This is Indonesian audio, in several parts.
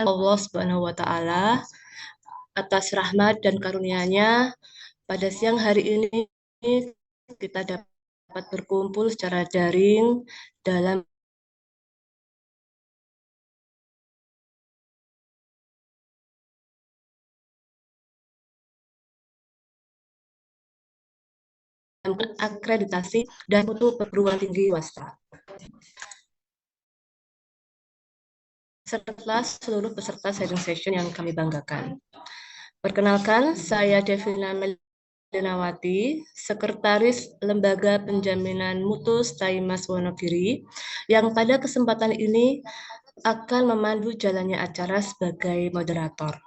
Allah Subhanahu wa Ta'ala atas rahmat dan karunia-Nya pada siang hari ini kita dapat berkumpul secara daring dalam akreditasi dan mutu perguruan tinggi swasta. Serta seluruh peserta sharing session yang kami banggakan. Perkenalkan, saya Devina Melinawati, Sekretaris Lembaga Penjaminan Mutu Staimas Wonogiri, yang pada kesempatan ini akan memandu jalannya acara sebagai moderator.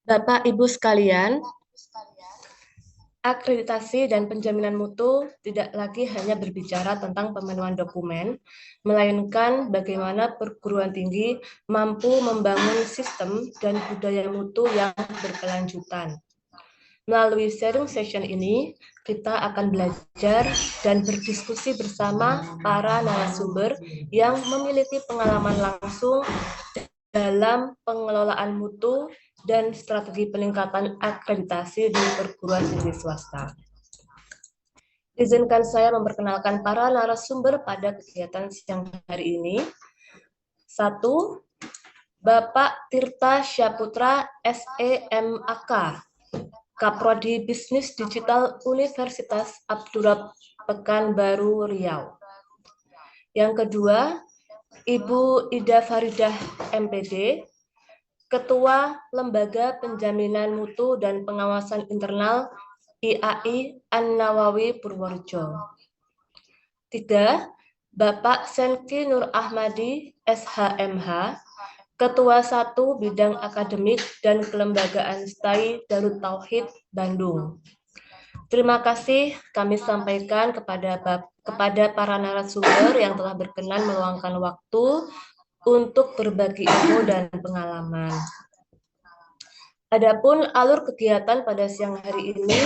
Bapak Ibu sekalian, akreditasi dan penjaminan mutu tidak lagi hanya berbicara tentang pemenuhan dokumen, melainkan bagaimana perguruan tinggi mampu membangun sistem dan budaya mutu yang berkelanjutan. Melalui sharing session ini, kita akan belajar dan berdiskusi bersama para narasumber yang memiliki pengalaman langsung dalam pengelolaan mutu dan strategi peningkatan akreditasi di perguruan tinggi swasta. Izinkan saya memperkenalkan para narasumber pada kegiatan siang hari ini. 1. Bapak Tirta Syaputra, SEMAK, Kaprodi Bisnis Digital Universitas Abdurrahman Pekanbaru Riau. Yang kedua, Ibu Ida Faridah, MPD, Ketua Lembaga Penjaminan Mutu dan Pengawasan Internal IAI An-Nawawi Purworejo. 3. Bapak Senki Nur Ahmadi, SHMH, Ketua 1 Bidang Akademik dan Kelembagaan STAI Darut Tauhid Bandung. Terima kasih kami sampaikan kepada para narasumber yang telah berkenan meluangkan waktu untuk berbagi ilmu dan pengalaman. Adapun alur kegiatan pada siang hari ini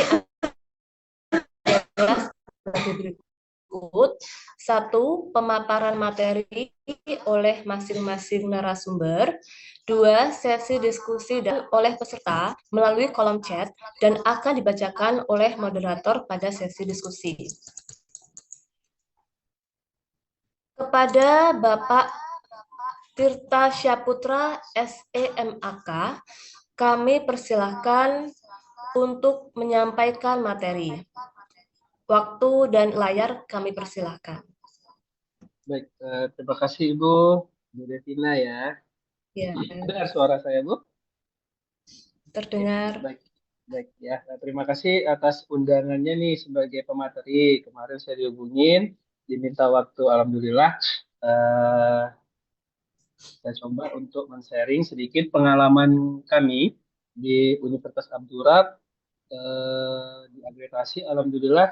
adalah sebagai berikut. 1. Pemaparan materi oleh masing-masing narasumber. 2. Sesi diskusi oleh peserta melalui kolom chat dan akan dibacakan oleh moderator pada sesi diskusi. Kepada Bapak Tirta Syaputra, SEMAK, kami persilahkan untuk menyampaikan materi. Waktu dan layar kami persilahkan. Baik, terima kasih Ibu Devina ya. Ya. Dengar suara saya, Bu? Terdengar. Baik, baik ya. Terima kasih atas undangannya nih sebagai pemateri. Kemarin saya dihubungin, diminta waktu, alhamdulillah. Saya coba untuk men-sharing sedikit pengalaman kami di Universitas Abdurrahman di akreditasi. Alhamdulillah,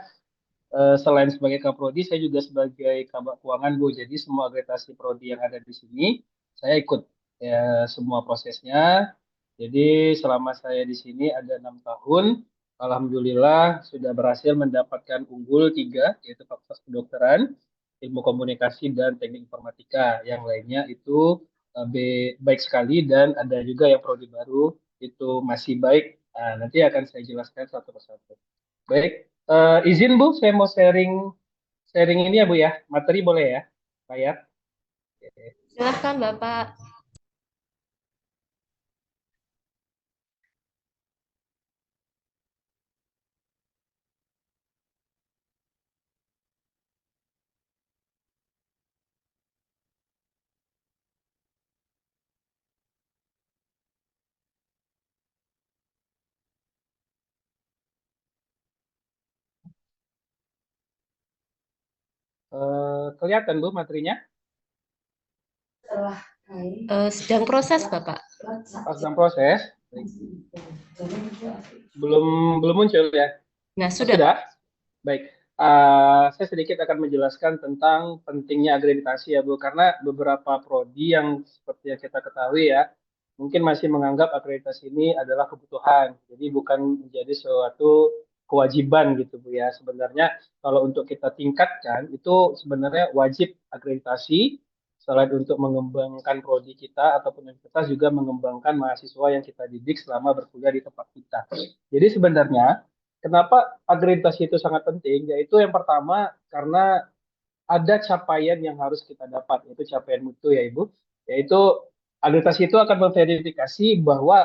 selain sebagai Kaprodi, saya juga sebagai Kabak Keuangan, Bu. Jadi semua akreditasi Prodi yang ada di sini, saya ikut ya semua prosesnya. Jadi selama saya di sini ada 6 tahun, alhamdulillah sudah berhasil mendapatkan unggul 3, yaitu Fakultas Kedokteran, Ilmu Komunikasi dan Teknik Informatika. Yang lainnya itu baik sekali dan ada juga yang prodi baru itu masih baik. Nah, nanti akan saya jelaskan satu persatu. Baik, izin Bu, saya mau sharing ini ya Bu ya, materi boleh ya, Pak? Silakan Bapak. Kelihatan Bu materinya? Sedang proses Bapak. Sedang proses. Baik. Belum muncul ya? Nah, Oh, sudah. sudah? Baik. Saya sedikit akan menjelaskan tentang pentingnya akreditasi ya Bu, karena beberapa prodi yang seperti yang kita ketahui ya, mungkin masih menganggap akreditasi ini adalah kebutuhan, jadi bukan menjadi suatu kewajiban gitu Bu ya. Sebenarnya kalau untuk kita tingkatkan itu sebenarnya wajib akreditasi selain untuk mengembangkan prodi kita ataupun universitas juga mengembangkan mahasiswa yang kita didik selama berkuliah di tempat kita. Jadi sebenarnya kenapa akreditasi itu sangat penting? Yaitu yang pertama karena ada capaian yang harus kita dapat, yaitu capaian mutu ya Ibu. Yaitu akreditasi itu akan memverifikasi bahwa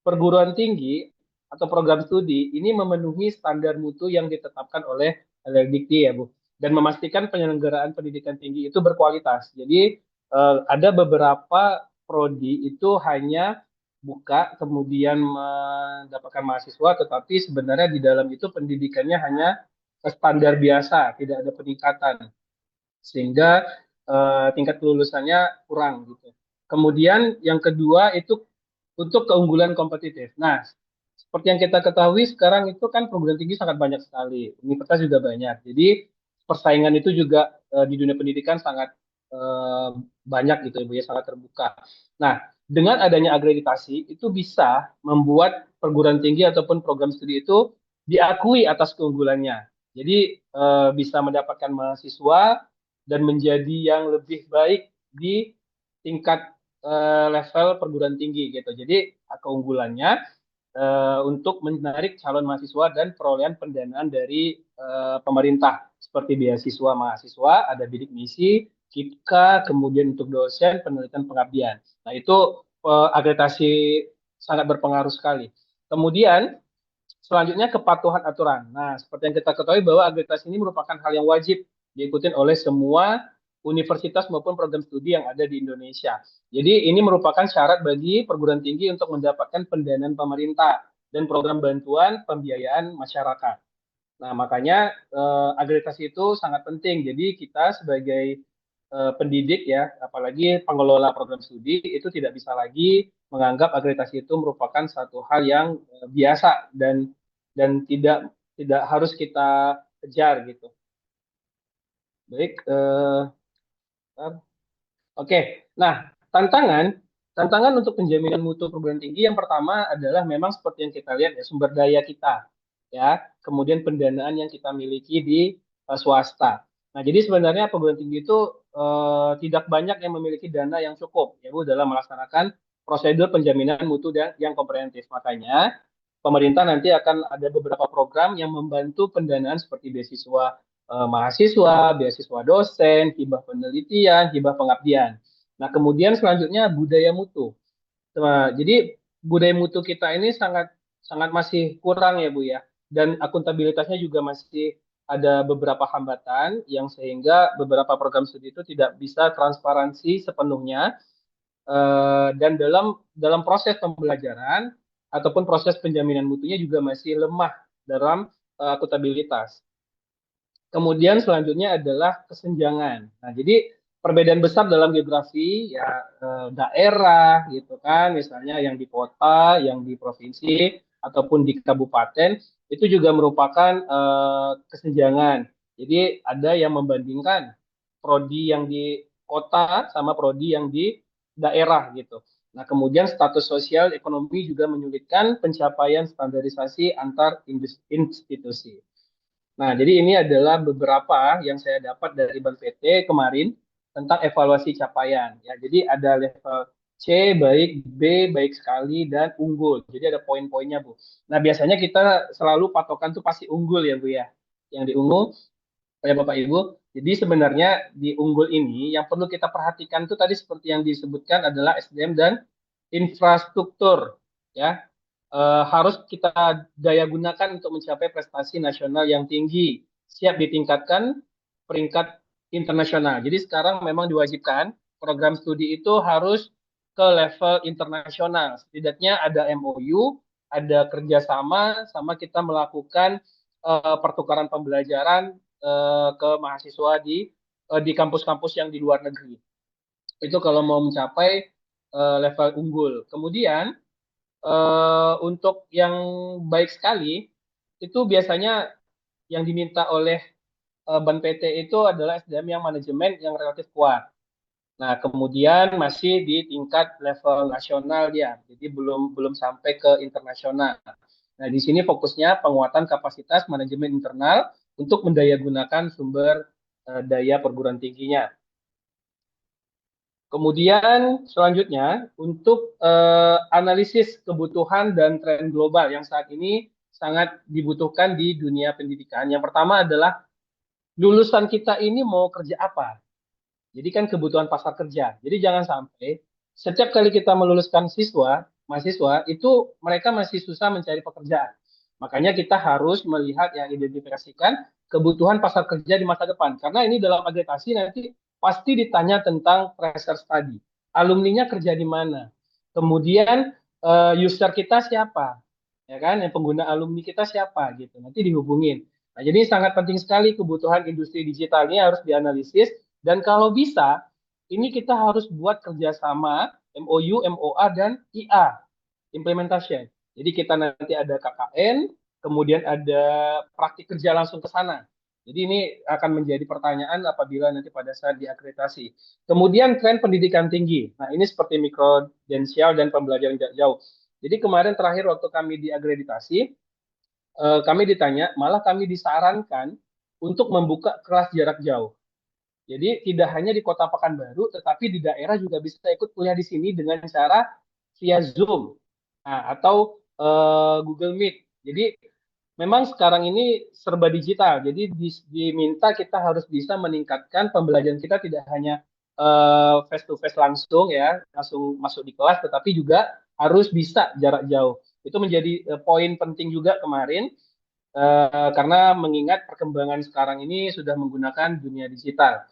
perguruan tinggi atau program studi ini memenuhi standar mutu yang ditetapkan oleh LLDikti ya Bu. Dan memastikan penyelenggaraan pendidikan tinggi itu berkualitas. Jadi ada beberapa prodi itu hanya buka kemudian mendapatkan mahasiswa, tetapi sebenarnya di dalam itu pendidikannya hanya standar biasa, tidak ada peningkatan sehingga tingkat kelulusannya kurang gitu. Kemudian yang kedua itu untuk keunggulan kompetitif. Nah, seperti yang kita ketahui sekarang itu kan perguruan tinggi sangat banyak sekali, universitas juga banyak. Jadi persaingan itu juga di dunia pendidikan sangat eh, banyak gitu Ibu ya, sangat terbuka. Nah, dengan adanya akreditasi itu bisa membuat perguruan tinggi ataupun program studi itu diakui atas keunggulannya. Jadi bisa mendapatkan mahasiswa dan menjadi yang lebih baik di tingkat level perguruan tinggi gitu. Jadi keunggulannya untuk menarik calon mahasiswa dan perolehan pendanaan dari pemerintah seperti beasiswa mahasiswa, ada bidik misi, KIPKA, kemudian untuk dosen, penelitian pengabdian. Nah itu akreditasi sangat berpengaruh sekali. Kemudian selanjutnya kepatuhan aturan. Nah, seperti yang kita ketahui bahwa akreditasi ini merupakan hal yang wajib diikuti oleh semua universitas maupun program studi yang ada di Indonesia. Jadi ini merupakan syarat bagi perguruan tinggi untuk mendapatkan pendanaan pemerintah dan program bantuan pembiayaan masyarakat. Nah, makanya akreditasi itu sangat penting. Jadi kita sebagai pendidik ya, apalagi pengelola program studi itu tidak bisa lagi menganggap akreditasi itu merupakan satu hal yang biasa dan tidak harus kita kejar gitu. Baik, oke. Nah, tantangan untuk penjaminan mutu perguruan tinggi yang pertama adalah memang seperti yang kita lihat ya sumber daya kita ya, kemudian pendanaan yang kita miliki di swasta. Nah, jadi sebenarnya perguruan tinggi itu tidak banyak yang memiliki dana yang cukup ya Bu dalam melaksanakan prosedur penjaminan mutu dan yang komprehensif. Makanya pemerintah nanti akan ada beberapa program yang membantu pendanaan seperti beasiswa mahasiswa, beasiswa dosen, hibah penelitian, hibah pengabdian. Nah, kemudian selanjutnya budaya mutu. Nah, jadi budaya mutu kita ini sangat sangat masih kurang ya Bu ya. Dan akuntabilitasnya juga masih ada beberapa hambatan yang sehingga beberapa program studi itu tidak bisa transparansi sepenuhnya dan dalam proses pembelajaran ataupun proses penjaminan mutunya juga masih lemah dalam akuntabilitas. Kemudian selanjutnya adalah kesenjangan. Nah, jadi perbedaan besar dalam geografi ya daerah gitu kan, misalnya yang di kota, yang di provinsi ataupun di kabupaten itu juga merupakan kesenjangan. Jadi ada yang membandingkan prodi yang di kota sama prodi yang di daerah gitu. Nah, kemudian status sosial ekonomi juga menyulitkan pencapaian standarisasi antar institusi. Nah, jadi ini adalah beberapa yang saya dapat dari Bank PT kemarin tentang evaluasi capaian. Ya, jadi ada level C, baik, B, baik sekali, dan unggul. Jadi ada poin-poinnya, Bu. Nah, biasanya kita selalu patokan tuh pasti unggul ya, Bu ya. Yang di unggul, ya Bapak Ibu. Jadi sebenarnya di unggul ini yang perlu kita perhatikan itu tadi seperti yang disebutkan adalah SDM dan infrastruktur. Ya, harus kita daya gunakan untuk mencapai prestasi nasional yang tinggi, siap ditingkatkan peringkat internasional. Jadi sekarang memang diwajibkan program studi itu harus ke level internasional. Setidaknya ada MOU, ada kerjasama, sama kita melakukan pertukaran pembelajaran ke mahasiswa di kampus-kampus yang di luar negeri. Itu kalau mau mencapai level unggul. Kemudian untuk yang baik sekali itu biasanya yang diminta oleh Ban PT itu adalah SDM yang manajemen yang relatif kuat. Nah, kemudian masih di tingkat level nasional dia, jadi belum belum sampai ke internasional. Nah, di sini fokusnya penguatan kapasitas manajemen internal untuk mendayagunakan sumber daya perguruan tingginya. Kemudian selanjutnya untuk analisis kebutuhan dan tren global yang saat ini sangat dibutuhkan di dunia pendidikan. Yang pertama adalah lulusan kita ini mau kerja apa? Jadi kan kebutuhan pasar kerja. Jadi jangan sampai setiap kali kita meluluskan mahasiswa itu mereka masih susah mencari pekerjaan. Makanya kita harus melihat yang identifikasikan kebutuhan pasar kerja di masa depan. Karena ini dalam agregasi nanti pasti ditanya tentang tracer study. Alumninya kerja di mana? Kemudian user kita siapa? Ya kan, yang pengguna alumni kita siapa gitu. Nanti dihubungin. Nah, jadi sangat penting sekali kebutuhan industri digital ini harus dianalisis dan kalau bisa, ini kita harus buat kerjasama MOU, MOA, dan IA, implementation. Jadi kita nanti ada KKN, kemudian ada praktik kerja langsung ke sana. Jadi ini akan menjadi pertanyaan apabila nanti pada saat diakreditasi. Kemudian tren pendidikan tinggi. Nah ini seperti mikrodensial dan pembelajaran jarak jauh. Jadi kemarin terakhir waktu kami diakreditasi, kami ditanya, malah kami disarankan untuk membuka kelas jarak jauh. Jadi tidak hanya di Kota Pekanbaru, tetapi di daerah juga bisa ikut kuliah di sini dengan cara via Zoom atau Google Meet. Jadi memang sekarang ini serba digital. Jadi diminta kita harus bisa meningkatkan pembelajaran kita tidak hanya face to face langsung ya, langsung masuk di kelas, tetapi juga harus bisa jarak jauh. Itu menjadi poin penting juga kemarin karena mengingat perkembangan sekarang ini sudah menggunakan dunia digital.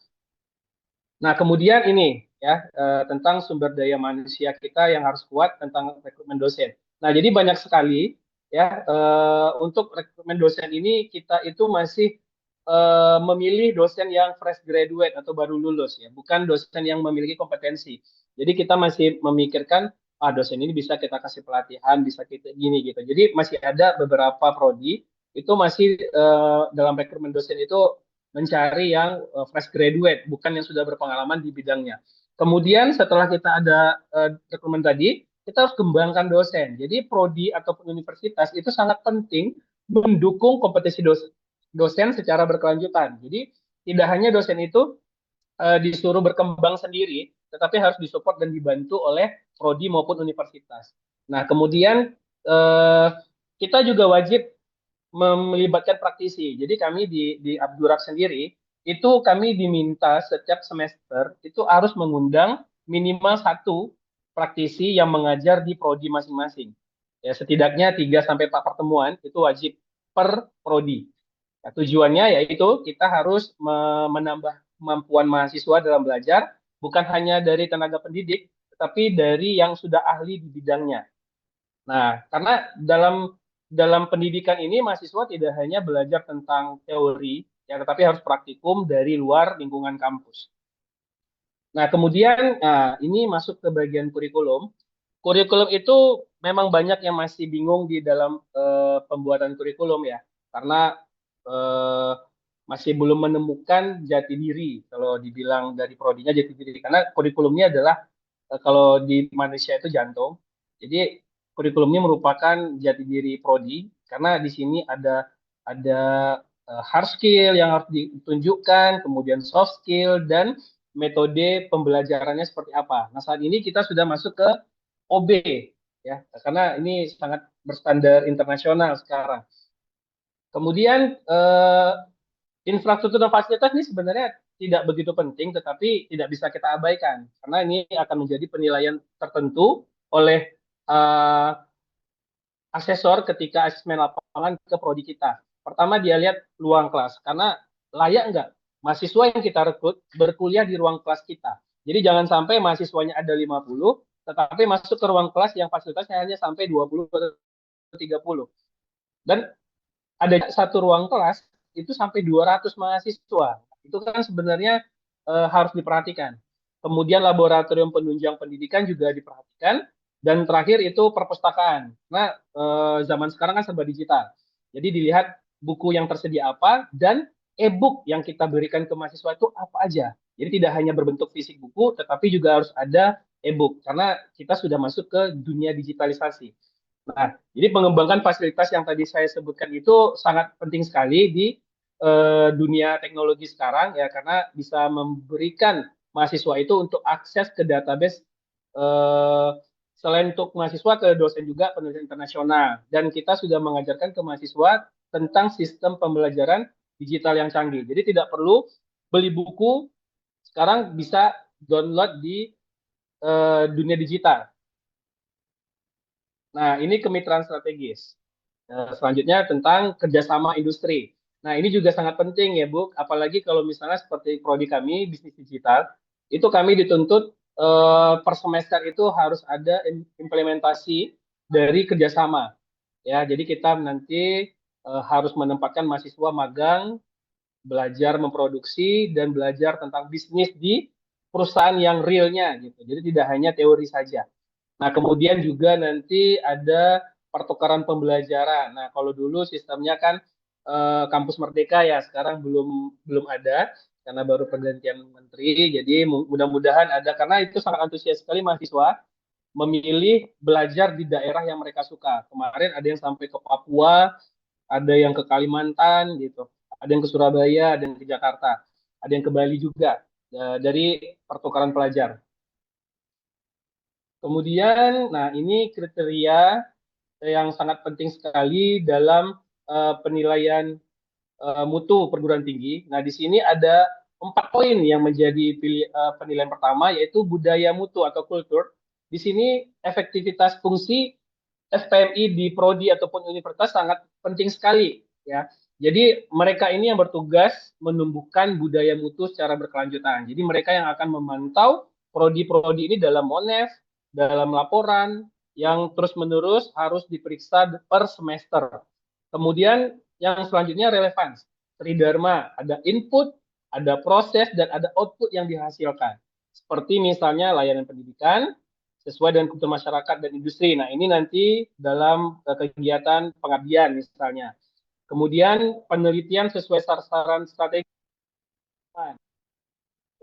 Nah, kemudian ini ya tentang sumber daya manusia kita yang harus kuat tentang rekrutmen dosen. Nah, jadi banyak sekali ya untuk rekrutmen dosen ini kita itu masih memilih dosen yang fresh graduate atau baru lulus ya, bukan dosen yang memiliki kompetensi. Jadi kita masih memikirkan dosen ini bisa kita kasih pelatihan, bisa kita gini gitu. Jadi masih ada beberapa prodi itu masih dalam rekrutmen dosen itu mencari yang fresh graduate, bukan yang sudah berpengalaman di bidangnya. Kemudian setelah kita ada rekrutmen tadi, kita harus kembangkan dosen. Jadi prodi ataupun universitas itu sangat penting mendukung kompetisi dosen secara berkelanjutan. Jadi tidak hanya dosen itu disuruh berkembang sendiri, tetapi harus disupport dan dibantu oleh prodi maupun universitas. Nah, kemudian kita juga wajib melibatkan praktisi. Jadi kami di Abdurak sendiri itu kami diminta setiap semester itu harus mengundang minimal satu praktisi yang mengajar di prodi masing-masing. Ya setidaknya 3 sampai 4 pertemuan itu wajib per prodi. Ya, tujuannya yaitu kita harus menambah kemampuan mahasiswa dalam belajar bukan hanya dari tenaga pendidik tetapi dari yang sudah ahli di bidangnya. Nah, karena dalam pendidikan ini mahasiswa tidak hanya belajar tentang teori, ya, tetapi harus praktikum dari luar lingkungan kampus. Nah, kemudian ini masuk ke bagian kurikulum. Kurikulum itu memang banyak yang masih bingung di dalam pembuatan kurikulum ya, karena eh, masih belum menemukan jati diri kalau dibilang dari prodinya jati diri. Karena kurikulumnya adalah kalau di Malaysia itu jantung. Jadi kurikulumnya merupakan jati diri prodi karena di sini ada hard skill yang harus ditunjukkan, kemudian soft skill dan metode pembelajarannya seperti apa. Nah, saat ini kita sudah masuk ke OB ya, karena ini sangat berstandar internasional sekarang. Kemudian infrastruktur dan fasilitas ini sebenarnya tidak begitu penting, tetapi tidak bisa kita abaikan karena ini akan menjadi penilaian tertentu oleh uh, asesor ketika asesmen lapangan ke prodi kita. Pertama dia lihat ruang kelas, karena layak nggak mahasiswa yang kita rekrut berkuliah di ruang kelas kita. Jadi jangan sampai mahasiswanya ada 50, tetapi masuk ke ruang kelas yang fasilitasnya hanya sampai 20 atau 30. Dan ada satu ruang kelas itu sampai 200 mahasiswa. Itu kan sebenarnya harus diperhatikan. Kemudian laboratorium penunjang pendidikan juga diperhatikan. Dan terakhir itu perpustakaan. Nah, zaman sekarang kan serba digital. Jadi dilihat buku yang tersedia apa dan e-book yang kita berikan ke mahasiswa itu apa aja. Jadi tidak hanya berbentuk fisik buku, tetapi juga harus ada e-book. Karena kita sudah masuk ke dunia digitalisasi. Nah, jadi pengembangan fasilitas yang tadi saya sebutkan itu sangat penting sekali di dunia teknologi sekarang ya karena bisa memberikan mahasiswa itu untuk akses ke database eh, selain untuk mahasiswa ke dosen juga penelitian internasional. Dan kita sudah mengajarkan ke mahasiswa tentang sistem pembelajaran digital yang canggih. Jadi tidak perlu beli buku, sekarang bisa download di dunia digital. Nah, ini kemitraan strategis. Selanjutnya tentang kerjasama industri. Nah, ini juga sangat penting ya, Bu. Apalagi kalau misalnya seperti prodi kami, bisnis digital, itu kami dituntut per semester itu harus ada implementasi dari kerjasama. Ya, jadi kita nanti harus menempatkan mahasiswa magang, belajar memproduksi, dan belajar tentang bisnis di perusahaan yang realnya gitu. Jadi tidak hanya teori saja. Nah, kemudian juga nanti ada pertukaran pembelajaran. Nah, kalau dulu sistemnya kan kampus Merdeka ya, sekarang belum ada karena baru pergantian menteri. Jadi mudah-mudahan ada karena itu sangat antusias sekali mahasiswa memilih belajar di daerah yang mereka suka. Kemarin ada yang sampai ke Papua, ada yang ke Kalimantan gitu, ada yang ke Surabaya, ada yang ke Jakarta, ada yang ke Bali juga dari pertukaran pelajar. Kemudian, nah ini kriteria yang sangat penting sekali dalam penilaian mutu perguruan tinggi. Nah, di sini ada 4 poin yang menjadi penilaian pertama, yaitu budaya mutu atau kultur. Di sini efektivitas fungsi FPMI di prodi ataupun universitas sangat penting sekali, ya. Jadi mereka ini yang bertugas menumbuhkan budaya mutu secara berkelanjutan. Jadi mereka yang akan memantau prodi-prodi ini dalam monef, dalam laporan yang terus-menerus harus diperiksa per semester. Kemudian yang selanjutnya relevan. Tridharma, ada input, ada proses, dan ada output yang dihasilkan. Seperti misalnya layanan pendidikan, sesuai dengan kebutuhan masyarakat dan industri. Nah, ini nanti dalam kegiatan pengabdian misalnya. Kemudian penelitian sesuai sasaran strategi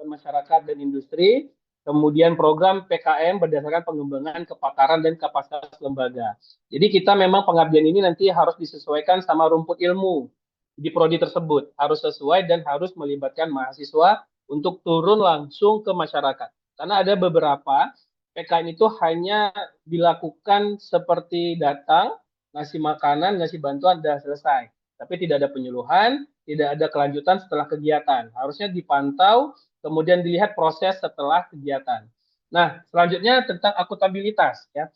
masyarakat dan industri, kemudian program PKM berdasarkan pengembangan kepakaran dan kapasitas lembaga. Jadi kita memang pengabdian ini nanti harus disesuaikan sama rumput ilmu di prodi tersebut, harus sesuai dan harus melibatkan mahasiswa untuk turun langsung ke masyarakat. Karena ada beberapa PKM itu hanya dilakukan seperti datang, ngasih makanan, ngasih bantuan, dan selesai. Tapi tidak ada penyuluhan, tidak ada kelanjutan setelah kegiatan. Harusnya dipantau, kemudian dilihat proses setelah kegiatan. Nah, selanjutnya tentang akuntabilitas ya.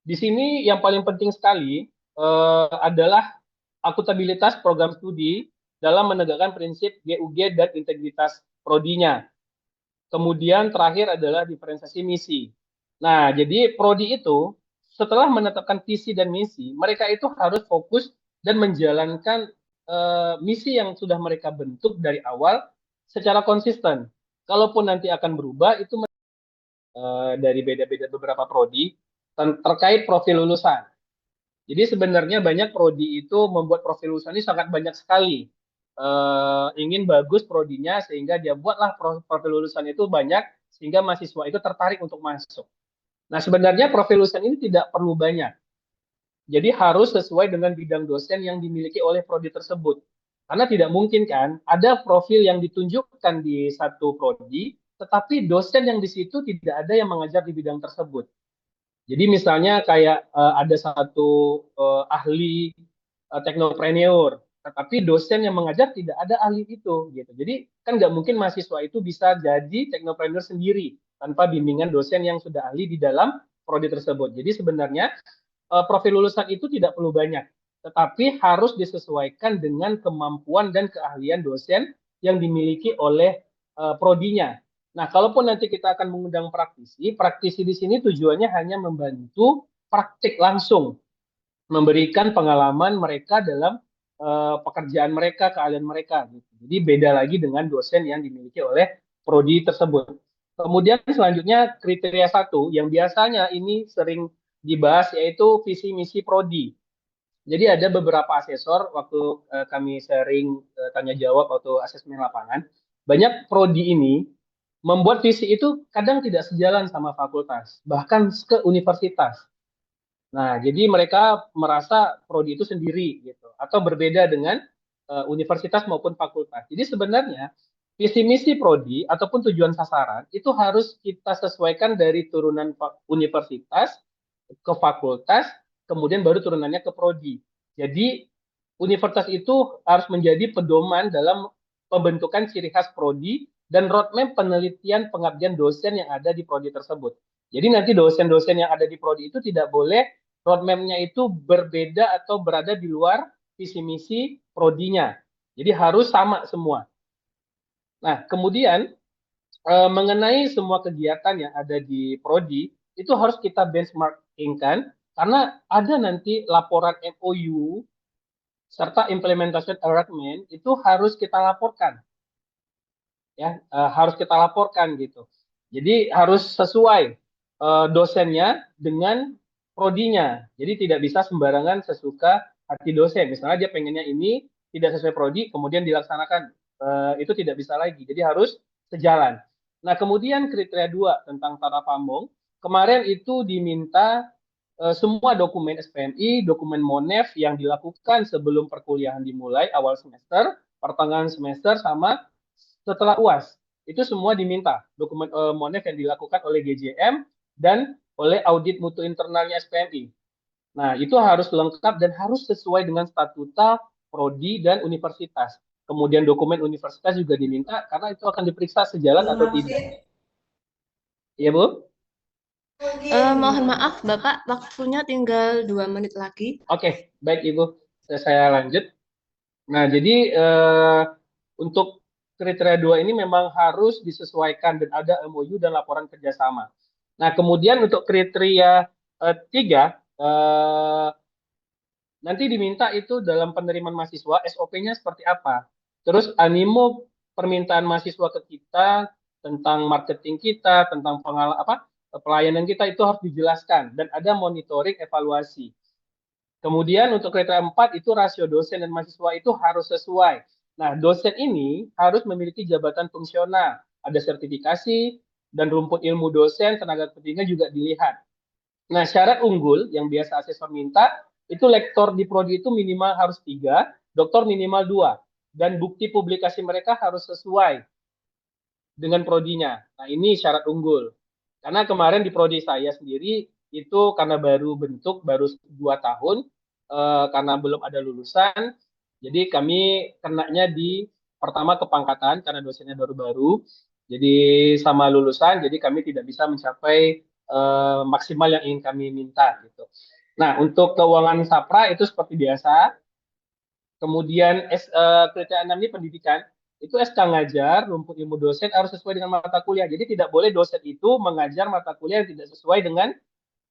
Di sini yang paling penting sekali adalah akuntabilitas program studi dalam menegakkan prinsip GUG dan integritas prodinya. Kemudian terakhir adalah diferensiasi misi. Nah, jadi prodi itu setelah menetapkan visi dan misi, mereka itu harus fokus dan menjalankan misi yang sudah mereka bentuk dari awal secara konsisten. Kalaupun nanti akan berubah, itu dari beda-beda beberapa prodi terkait profil lulusan. Jadi sebenarnya banyak prodi itu membuat profil lulusan ini sangat banyak sekali. Ingin bagus prodinya sehingga dia buatlah profil lulusan itu banyak sehingga mahasiswa itu tertarik untuk masuk. Nah, sebenarnya profil lulusan ini tidak perlu banyak. Jadi harus sesuai dengan bidang dosen yang dimiliki oleh prodi tersebut. Karena tidak mungkin kan ada profil yang ditunjukkan di satu prodi, tetapi dosen yang di situ tidak ada yang mengajar di bidang tersebut. Jadi misalnya kayak ada satu ahli teknopreneur, tetapi dosen yang mengajar tidak ada ahli itu, gitu. Jadi kan nggak mungkin mahasiswa itu bisa jadi teknopreneur sendiri tanpa bimbingan dosen yang sudah ahli di dalam prodi tersebut. Jadi sebenarnya profil lulusan itu tidak perlu banyak, tetapi harus disesuaikan dengan kemampuan dan keahlian dosen yang dimiliki oleh prodinya. Nah, kalaupun nanti kita akan mengundang praktisi, praktisi di sini tujuannya hanya membantu praktik langsung, memberikan pengalaman mereka dalam pekerjaan mereka, keahlian mereka. Gitu. Jadi beda lagi dengan dosen yang dimiliki oleh prodi tersebut. Kemudian selanjutnya kriteria satu yang biasanya ini sering dibahas yaitu visi misi prodi. Jadi ada beberapa asesor waktu kami sering tanya jawab waktu asesmen lapangan, banyak prodi ini membuat visi itu kadang tidak sejalan sama fakultas, bahkan ke universitas. Nah, jadi mereka merasa prodi itu sendiri gitu atau berbeda dengan universitas maupun fakultas. Jadi sebenarnya visi misi prodi ataupun tujuan sasaran itu harus kita sesuaikan dari turunan universitas ke fakultas, kemudian baru turunannya ke prodi. Jadi universitas itu harus menjadi pedoman dalam pembentukan ciri khas prodi dan roadmap penelitian pengabdian dosen yang ada di prodi tersebut. Jadi nanti dosen-dosen yang ada di prodi itu tidak boleh roadmap-nya itu berbeda atau berada di luar visi misi prodinya. Jadi harus sama semua. Nah, kemudian mengenai semua kegiatan yang ada di prodi itu harus kita benchmarkingkan karena ada nanti laporan MOU serta implementation arrangement itu harus kita laporkan, ya, harus kita laporkan gitu. Jadi harus sesuai dosennya dengan prodinya. Jadi tidak bisa sembarangan sesuka hati dosen. Misalnya dia pengennya ini tidak sesuai prodi, kemudian dilaksanakan. Itu tidak bisa lagi. Jadi harus sejalan. Nah, kemudian kriteria 2 tentang tata pamong, kemarin itu diminta semua dokumen SPMI, dokumen MONEF yang dilakukan sebelum perkuliahan dimulai awal semester, pertengahan semester, sama setelah UAS. Itu semua diminta. Dokumen MONEF yang dilakukan oleh GJM dan oleh audit mutu internalnya SPMI. Nah, itu harus lengkap dan harus sesuai dengan statuta, prodi, dan universitas. Kemudian dokumen universitas juga diminta karena itu akan diperiksa sejalan atau tidak. Iya, Bu? Mohon maaf, Bapak, waktunya tinggal 2 menit lagi. Oke, baik Ibu. Saya lanjut. Nah, jadi untuk kriteria 2 ini memang harus disesuaikan dan ada MOU dan laporan kerjasama. Nah, kemudian untuk kriteria 3, nanti diminta itu dalam penerimaan mahasiswa, SOP-nya seperti apa. Terus animo permintaan mahasiswa ke kita tentang marketing kita, tentang pelayanan kita itu harus dijelaskan dan ada monitoring evaluasi. Kemudian untuk kriteria 4 itu rasio dosen dan mahasiswa itu harus sesuai. Nah, dosen ini harus memiliki jabatan fungsional, ada sertifikasi, dan rumput ilmu dosen, tenaga pendidikan juga dilihat. Nah, syarat unggul yang biasa asesor minta, itu lektor di prodi itu minimal harus 3, doktor minimal 2, dan bukti publikasi mereka harus sesuai dengan prodinya. Nah, ini syarat unggul. Karena kemarin di prodi saya sendiri itu karena baru bentuk, baru 2 tahun, karena belum ada lulusan, jadi kami kenanya di pertama kepangkatan karena dosennya baru-baru, jadi sama lulusan, jadi kami tidak bisa mencapai maksimal yang ingin kami minta gitu. Nah, untuk keuangan Sapra itu seperti biasa. Kemudian kriteria 6 ini pendidikan, itu SK ngajar, rumput ilmu dosen harus sesuai dengan mata kuliah. Jadi tidak boleh dosen itu mengajar mata kuliah yang tidak sesuai dengan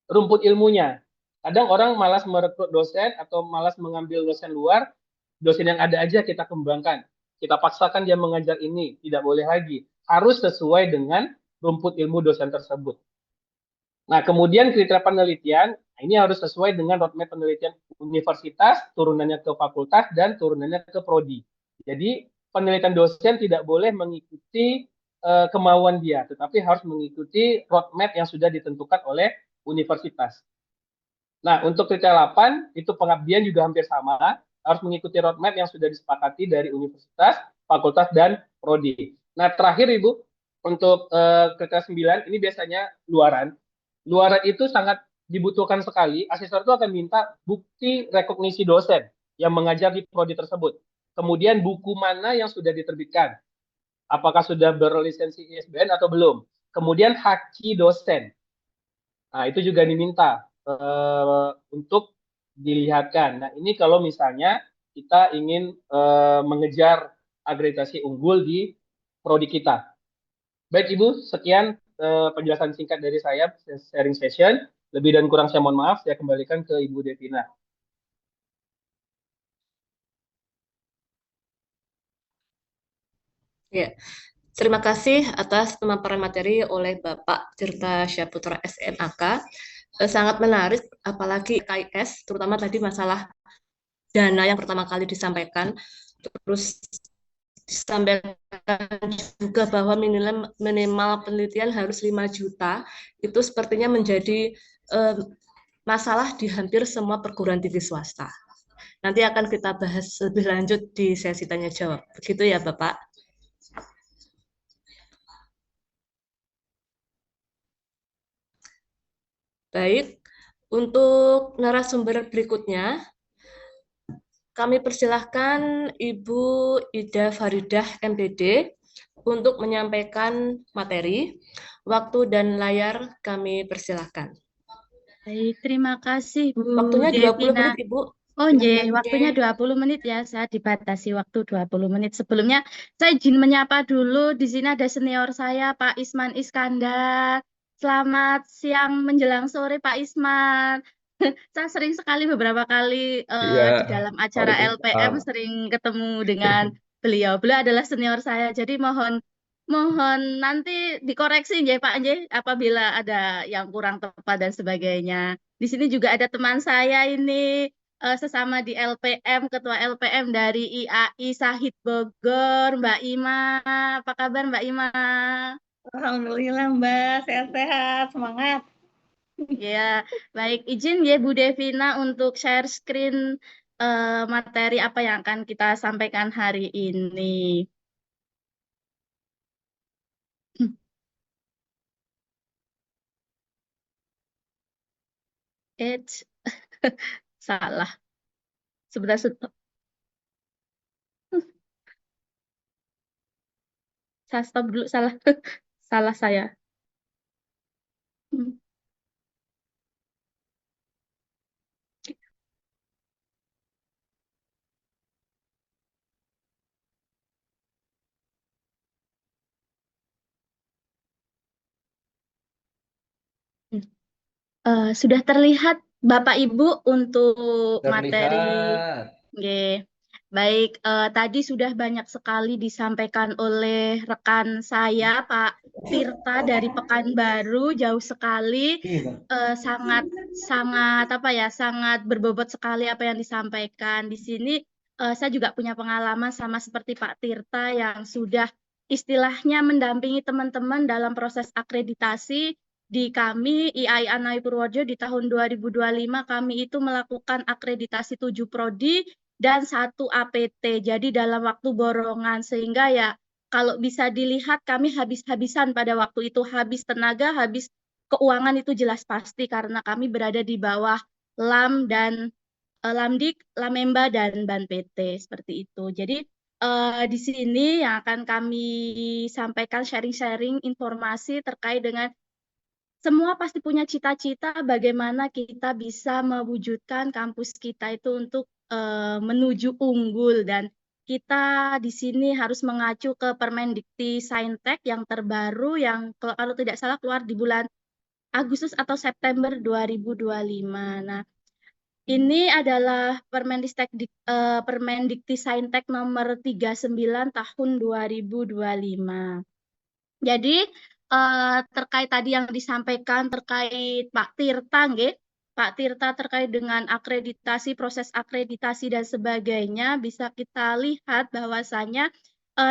rumput ilmunya. Kadang orang malas merekrut dosen atau malas mengambil dosen luar, dosen yang ada aja kita kembangkan. Kita paksakan dia mengajar ini, tidak boleh lagi. Harus sesuai dengan rumput ilmu dosen tersebut. Nah, kemudian kriteria penelitian, ini harus sesuai dengan roadmap penelitian universitas, turunannya ke fakultas, dan turunannya ke prodi. Jadi, penelitian dosen tidak boleh mengikuti kemauan dia, tetapi harus mengikuti roadmap yang sudah ditentukan oleh universitas. Nah, untuk kriteria 8, itu pengabdian juga hampir sama, harus mengikuti roadmap yang sudah disepakati dari universitas, fakultas, dan prodi. Nah, terakhir Ibu, untuk kriteria 9, ini biasanya luaran. Luaran itu sangat dibutuhkan sekali. Asesor itu akan minta bukti rekognisi dosen yang mengajar di prodi tersebut. Kemudian buku mana yang sudah diterbitkan. Apakah sudah berlisensi ISBN atau belum. Kemudian haki dosen. Nah, itu juga diminta untuk dilihatkan. Nah, ini kalau misalnya kita ingin mengejar akreditasi unggul di prodi kita. Baik Ibu, sekian penjelasan singkat dari saya, sharing session. Lebih dan kurang saya mohon maaf, saya kembalikan ke Ibu Devina. Ya, terima kasih atas pemaparan materi oleh Bapak Tirta Syaputra SMAK. Sangat menarik, apalagi KIS, terutama tadi masalah dana yang pertama kali disampaikan. Terus disampaikan juga bahwa minimal penelitian harus 5 juta. Itu sepertinya menjadi masalah di hampir semua perguruan tinggi swasta. Nanti akan kita bahas lebih lanjut di sesi tanya jawab. Begitu ya, Bapak? Baik, untuk narasumber berikutnya, kami persilahkan Ibu Ida Faridah, MPD, untuk menyampaikan materi. Waktu dan layar kami persilahkan. Baik, terima kasih Bu Waktunya 20 Devina. menit, Ibu. Oh, Silahkan. waktunya 20 menit ya. Saya dibatasi waktu 20 menit. Sebelumnya saya izin menyapa dulu. Di sini ada senior saya, Pak Isman Iskandar. Selamat siang menjelang sore, Pak Isman. Saya sering sekali beberapa kali di dalam acara LPM Waalaikumsalam. sering ketemu dengan beliau. Beliau adalah senior saya. Jadi mohon mohon nanti dikoreksi ya Pak J apabila ada yang kurang tepat dan sebagainya. Di sini juga ada teman saya ini sesama di LPM, Ketua LPM dari IAI Sahid Bogor, Mbak Ima. Apa kabar Mbak Ima? Alhamdulillah Mbak, sehat-sehat, semangat. Ya, baik. Izin ya Bu Devina untuk share screen materi apa yang akan kita sampaikan hari ini. Eits, salah. Sebentar, sebentar. Saya stop dulu, salah. Salah saya. Hmm. Sudah terlihat Bapak Ibu untuk materi. Terlihat. Oke. Baik, tadi sudah banyak sekali disampaikan oleh rekan saya Pak Tirta dari Pekanbaru, jauh sekali, sangat sangat berbobot sekali apa yang disampaikan di sini. Saya juga punya pengalaman sama seperti Pak Tirta yang sudah istilahnya mendampingi teman-teman dalam proses akreditasi. Di kami IAI Anai Purworejo di tahun 2025 kami itu melakukan akreditasi 7 prodi dan 1 APT. Jadi dalam waktu borongan sehingga ya kalau bisa dilihat kami habis-habisan pada waktu itu, habis tenaga, habis keuangan itu jelas pasti karena kami berada di bawah LAM dan Lamdik, Lamemba dan Ban PT seperti itu. Jadi di sini yang akan kami sampaikan sharing-sharing informasi terkait dengan semua pasti punya cita-cita bagaimana kita bisa mewujudkan kampus kita itu untuk menuju unggul dan kita di sini harus mengacu ke Permendikti Saintek yang terbaru yang kalau tidak salah keluar di bulan Agustus atau September 2025. Nah, ini adalah Permendikti Saintek nomor 39 tahun 2025. Jadi terkait tadi yang disampaikan terkait Pak Tirta, Pak Tirta terkait dengan akreditasi, proses akreditasi dan sebagainya, bisa kita lihat bahwasanya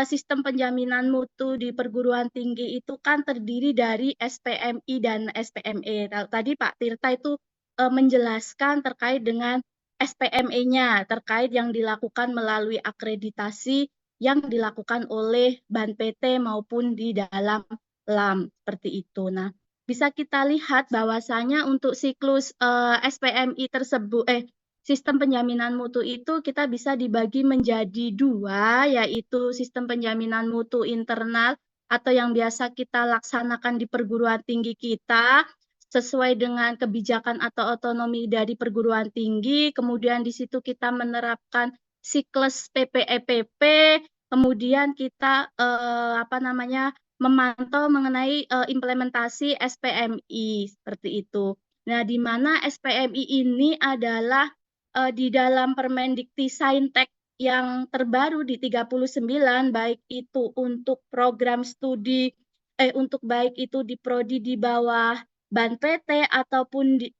sistem penjaminan mutu di perguruan tinggi itu kan terdiri dari SPMI dan SPME. Tadi Pak Tirta itu menjelaskan terkait dengan SPME-nya, terkait yang dilakukan melalui akreditasi yang dilakukan oleh Ban PT maupun di dalam LAM seperti itu. Nah, bisa kita lihat bahwasanya untuk siklus SPMI tersebut sistem penjaminan mutu itu kita bisa dibagi menjadi 2, yaitu sistem penjaminan mutu internal atau yang biasa kita laksanakan di perguruan tinggi kita sesuai dengan kebijakan atau otonomi dari perguruan tinggi. Kemudian di situ kita menerapkan siklus PPEPP, kemudian kita memantau mengenai implementasi SPMI seperti itu. Nah, di mana SPMI ini adalah di dalam Permendikti Saintek yang terbaru di 39, baik itu untuk program studi untuk baik itu di prodi di bawah Ban PT ataupun di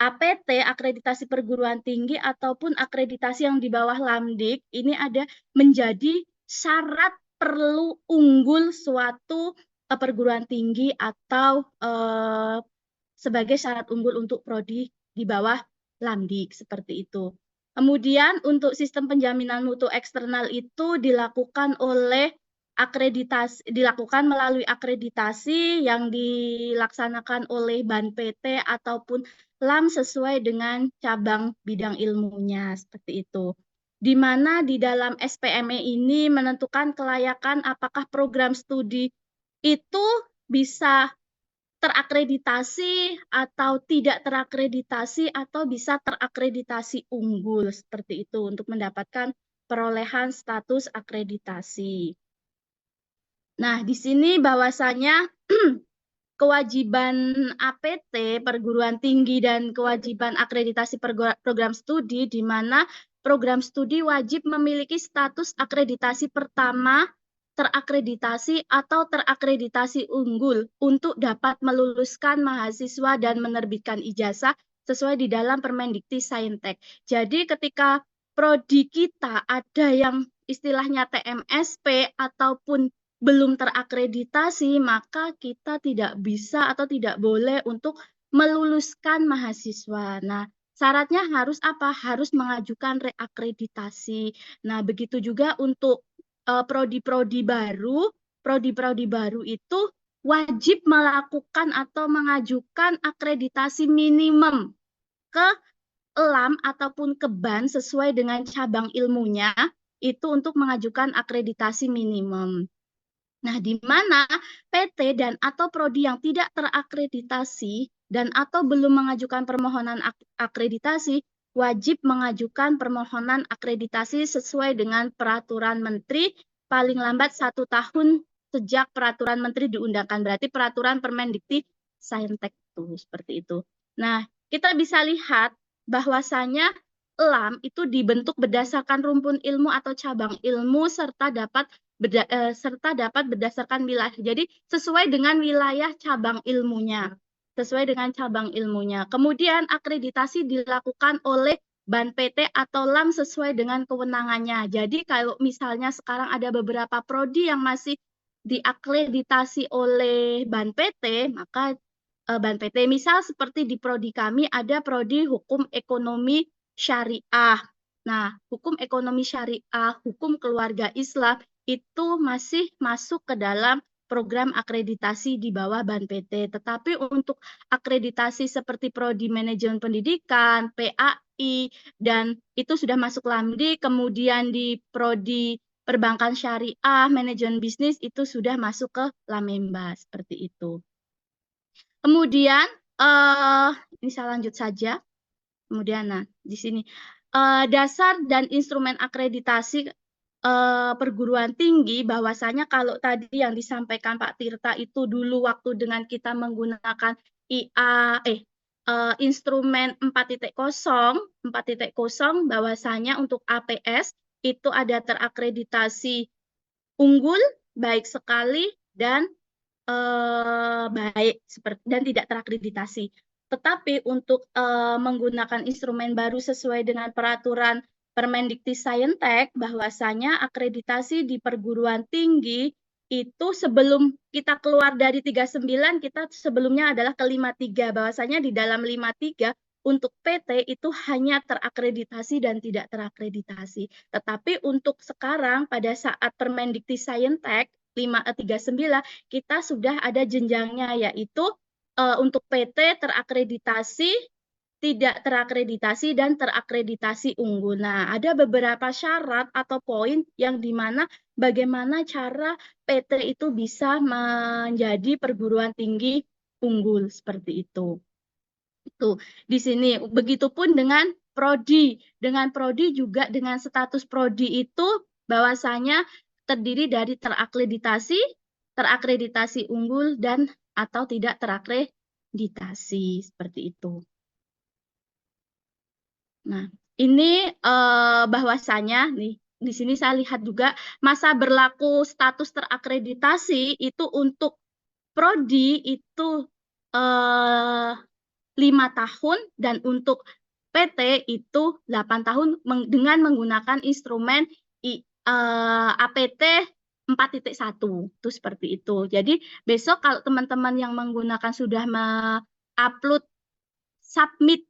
APT, akreditasi perguruan tinggi, ataupun akreditasi yang di bawah Lamdik, ini ada menjadi syarat perlu unggul suatu perguruan tinggi atau sebagai syarat unggul untuk prodi di bawah Lamdik, seperti itu. Kemudian untuk sistem penjaminan mutu eksternal itu dilakukan oleh dilakukan melalui akreditasi yang dilaksanakan oleh BAN PT ataupun LAM sesuai dengan cabang bidang ilmunya, seperti itu. Di mana di dalam SPME ini menentukan kelayakan apakah program studi itu bisa terakreditasi atau tidak terakreditasi atau bisa terakreditasi unggul, seperti itu untuk mendapatkan perolehan status akreditasi. Nah, di sini bahwasanya kewajiban APT, perguruan tinggi, dan kewajiban akreditasi program studi, di mana program studi wajib memiliki status akreditasi pertama, terakreditasi, atau terakreditasi unggul untuk dapat meluluskan mahasiswa dan menerbitkan ijazah sesuai di dalam Permendikti Saintek. Jadi ketika prodi kita ada yang istilahnya TMSP ataupun belum terakreditasi, maka kita tidak bisa atau tidak boleh untuk meluluskan mahasiswa. Nah, syaratnya harus apa? Harus mengajukan reakreditasi. Nah, begitu juga untuk prodi-prodi baru itu wajib melakukan atau mengajukan akreditasi minimum ke LAM ataupun ke BAN sesuai dengan cabang ilmunya, itu untuk mengajukan akreditasi minimum. Nah, di mana PT dan atau prodi yang tidak terakreditasi dan atau belum mengajukan permohonan akreditasi wajib mengajukan permohonan akreditasi sesuai dengan peraturan menteri paling lambat 1 tahun sejak peraturan menteri diundangkan. Berarti peraturan Permendikti Saintek itu seperti itu. Nah, kita bisa lihat bahwasanya LAM itu dibentuk berdasarkan rumpun ilmu atau cabang ilmu serta dapat berdasarkan wilayah. Jadi sesuai dengan wilayah cabang ilmunya. Sesuai dengan cabang ilmunya. Kemudian akreditasi dilakukan oleh BAN PT atau LAM sesuai dengan kewenangannya. Jadi kalau misalnya sekarang ada beberapa prodi yang masih diakreditasi oleh BAN PT, maka BAN PT misal seperti di prodi kami ada prodi hukum ekonomi syariah. Nah, hukum ekonomi syariah, hukum keluarga Islam itu masih masuk ke dalam program akreditasi di bawah BAN PT. Tetapi untuk akreditasi seperti prodi manajemen pendidikan, PAI, dan itu sudah masuk LAMDI, kemudian di prodi perbankan syariah, manajemen bisnis itu sudah masuk ke Lamemba, seperti itu. Kemudian, ini saya lanjut saja. Kemudian, nah, di sini dasar dan instrumen akreditasi perguruan tinggi, bahwasanya kalau tadi yang disampaikan Pak Tirta itu dulu waktu dengan kita menggunakan instrumen 4.0 bahwasanya untuk APS itu ada terakreditasi unggul, baik sekali, dan baik dan tidak terakreditasi. Tetapi untuk menggunakan instrumen baru sesuai dengan peraturan Permendikti Saintek, bahwasanya akreditasi di perguruan tinggi itu sebelum kita keluar dari 39, kita sebelumnya adalah ke 53, bahwasanya di dalam 53 untuk PT itu hanya terakreditasi dan tidak terakreditasi. Tetapi untuk sekarang pada saat Permendikti Saintek 39 kita sudah ada jenjangnya, yaitu untuk PT terakreditasi, tidak terakreditasi, dan terakreditasi unggul. Nah, ada beberapa syarat atau poin yang dimana bagaimana cara PT itu bisa menjadi perguruan tinggi unggul seperti itu. Itu di sini. Begitupun dengan prodi. Dengan prodi juga dengan status prodi itu bahwasanya terdiri dari terakreditasi unggul, dan atau tidak terakreditasi seperti itu. Nah, ini bahwasanya nih di sini saya lihat juga masa berlaku status terakreditasi itu untuk prodi itu 5 tahun dan untuk PT itu 8 tahun dengan menggunakan instrumen APT 4.1 itu seperti itu. Jadi besok kalau teman-teman yang menggunakan sudah mengupload submit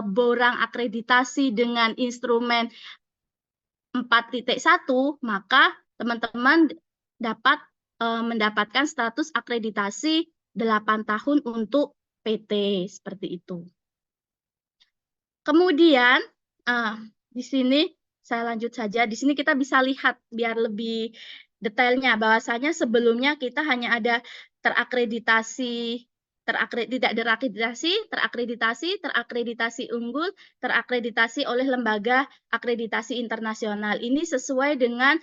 borang akreditasi dengan instrumen 4.1, maka teman-teman dapat mendapatkan status akreditasi 8 tahun untuk PT, seperti itu. Kemudian, di sini saya lanjut saja. Di sini kita bisa lihat biar lebih detailnya bahwasanya sebelumnya kita hanya ada terakreditasi, terakreditasi unggul, terakreditasi oleh lembaga akreditasi internasional. Ini sesuai dengan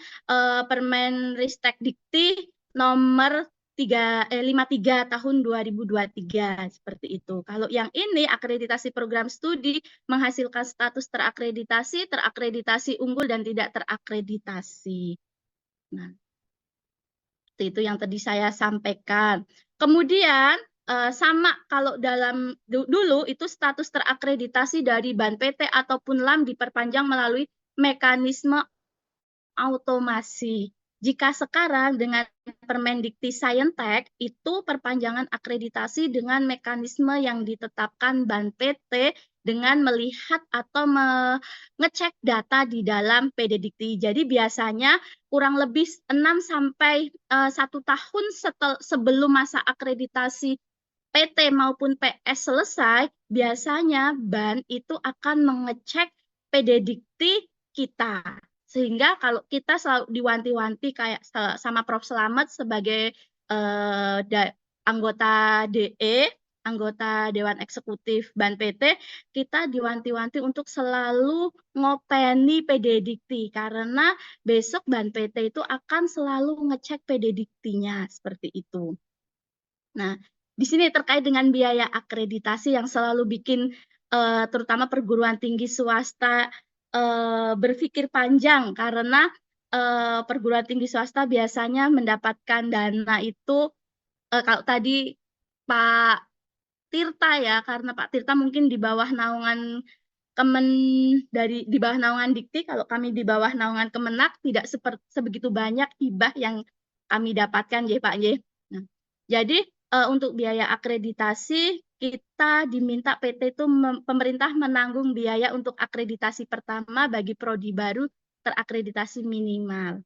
Permenristek Dikti nomor 53 tahun 2023 seperti itu. Kalau yang ini akreditasi program studi menghasilkan status terakreditasi unggul dan tidak terakreditasi. Nah, itu yang tadi saya sampaikan. Kemudian sama kalau dalam dulu itu status terakreditasi dari BAN PT ataupun LAM diperpanjang melalui mekanisme automasi. Jika sekarang dengan Permendikti Saintek itu perpanjangan akreditasi dengan mekanisme yang ditetapkan BAN PT dengan melihat atau mengecek data di dalam PDDikti. Jadi biasanya kurang lebih 6 sampai 1 tahun sebelum masa akreditasi PT maupun PS selesai, biasanya BAN itu akan mengecek PDDikti kita. Sehingga kalau kita selalu diwanti-wanti kayak sama Prof. Selamat sebagai anggota DE, anggota Dewan Eksekutif BAN PT, kita diwanti-wanti untuk selalu ngopeni PDDikti karena besok BAN PT itu akan selalu ngecek PDDiktinya seperti itu. Nah, di sini terkait dengan biaya akreditasi yang selalu bikin terutama perguruan tinggi swasta berpikir panjang karena perguruan tinggi swasta biasanya mendapatkan dana itu kalau tadi Pak Tirta ya, karena Pak Tirta mungkin di bawah naungan di bawah naungan Dikti, kalau kami di bawah naungan Kemenak tidak sebegitu banyak hibah yang kami dapatkan ya Pak ya. Nah, jadi untuk biaya akreditasi kita diminta PT itu pemerintah menanggung biaya untuk akreditasi pertama bagi prodi baru terakreditasi minimal.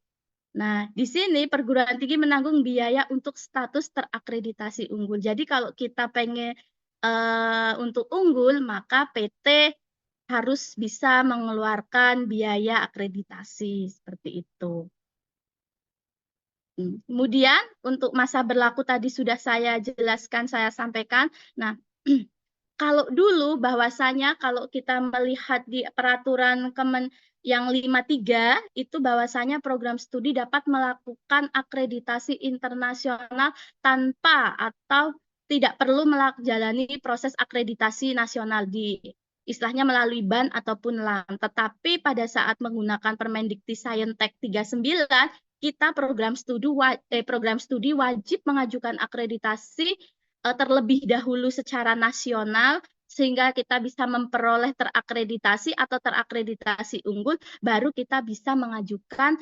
Nah, di sini perguruan tinggi menanggung biaya untuk status terakreditasi unggul. Jadi kalau kita pengen untuk unggul, maka PT harus bisa mengeluarkan biaya akreditasi seperti itu. Kemudian untuk masa berlaku tadi sudah saya jelaskan, saya sampaikan. Nah, kalau dulu bahwasanya kalau kita melihat di peraturan Kemen yang 53 itu bahwasanya program studi dapat melakukan akreditasi internasional tanpa atau tidak perlu menjalani proses akreditasi nasional di istilahnya melalui BAN ataupun LAM. Tetapi pada saat menggunakan Permendikti Saintek 39 kita program studi wajib mengajukan akreditasi terlebih dahulu secara nasional sehingga kita bisa memperoleh terakreditasi atau terakreditasi unggul, baru kita bisa mengajukan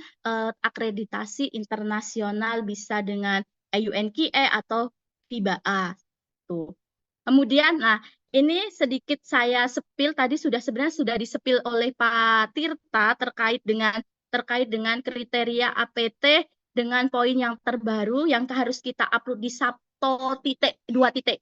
akreditasi internasional bisa dengan UNQE atau FIBA-A. Tuh. Kemudian, nah ini sedikit saya sepil tadi sebenarnya sudah disepil oleh Pak Tirta terkait dengan kriteria APT dengan poin yang terbaru yang harus kita upload di Sabto 2.0,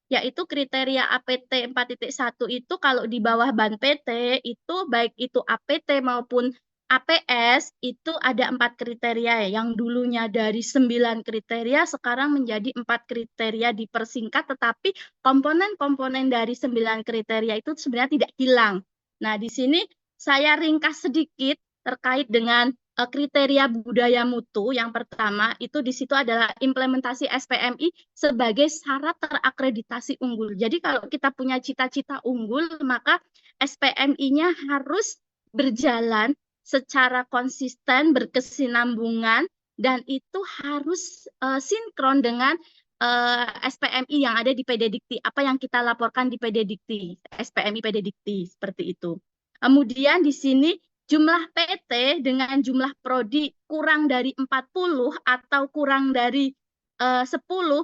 yaitu kriteria APT 4.1 itu kalau di bawah BAN PT itu baik itu APT maupun APS itu ada 4 kriteria yang dulunya dari 9 kriteria sekarang menjadi 4 kriteria dipersingkat, tetapi komponen-komponen dari 9 kriteria itu sebenarnya tidak hilang. Nah, di sini saya ringkas sedikit terkait dengan kriteria budaya mutu. Yang pertama itu di situ adalah implementasi SPMI sebagai syarat terakreditasi unggul. Jadi kalau kita punya cita-cita unggul, maka SPMI-nya harus berjalan secara konsisten, berkesinambungan, dan itu harus sinkron dengan SPMI yang ada di PDDikti, apa yang kita laporkan di PDDikti, SPMI PDDikti, seperti itu. Kemudian di sini jumlah PT dengan jumlah prodi kurang dari 40 atau kurang dari 10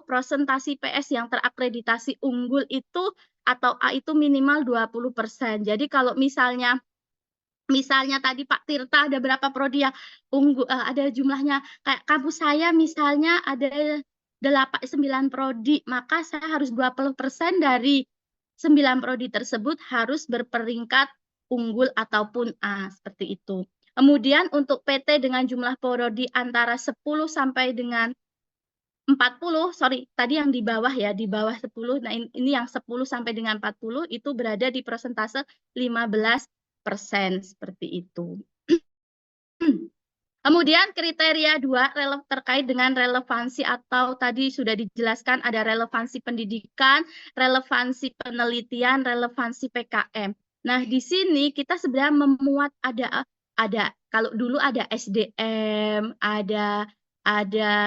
presentasi PS yang terakreditasi unggul itu atau A itu minimal 20%. Jadi kalau misalnya Misalnya tadi Pak Tirta ada berapa prodi yang unggul, ada jumlahnya. Kayak kampus saya misalnya ada 9 prodi, maka saya harus 20% dari 9 prodi tersebut harus berperingkat unggul ataupun A, seperti itu. Kemudian untuk PT dengan jumlah prodi antara 10 sampai dengan 40, sorry, tadi yang di bawah ya, di bawah 10, nah ini yang 10 sampai dengan 40 itu berada di persentase 15%, seperti itu. Kemudian kriteria 2 terkait dengan relevansi atau tadi sudah dijelaskan ada relevansi pendidikan, relevansi penelitian, relevansi PKM. Nah, di sini kita sebenarnya memuat ada kalau dulu ada SDM, ada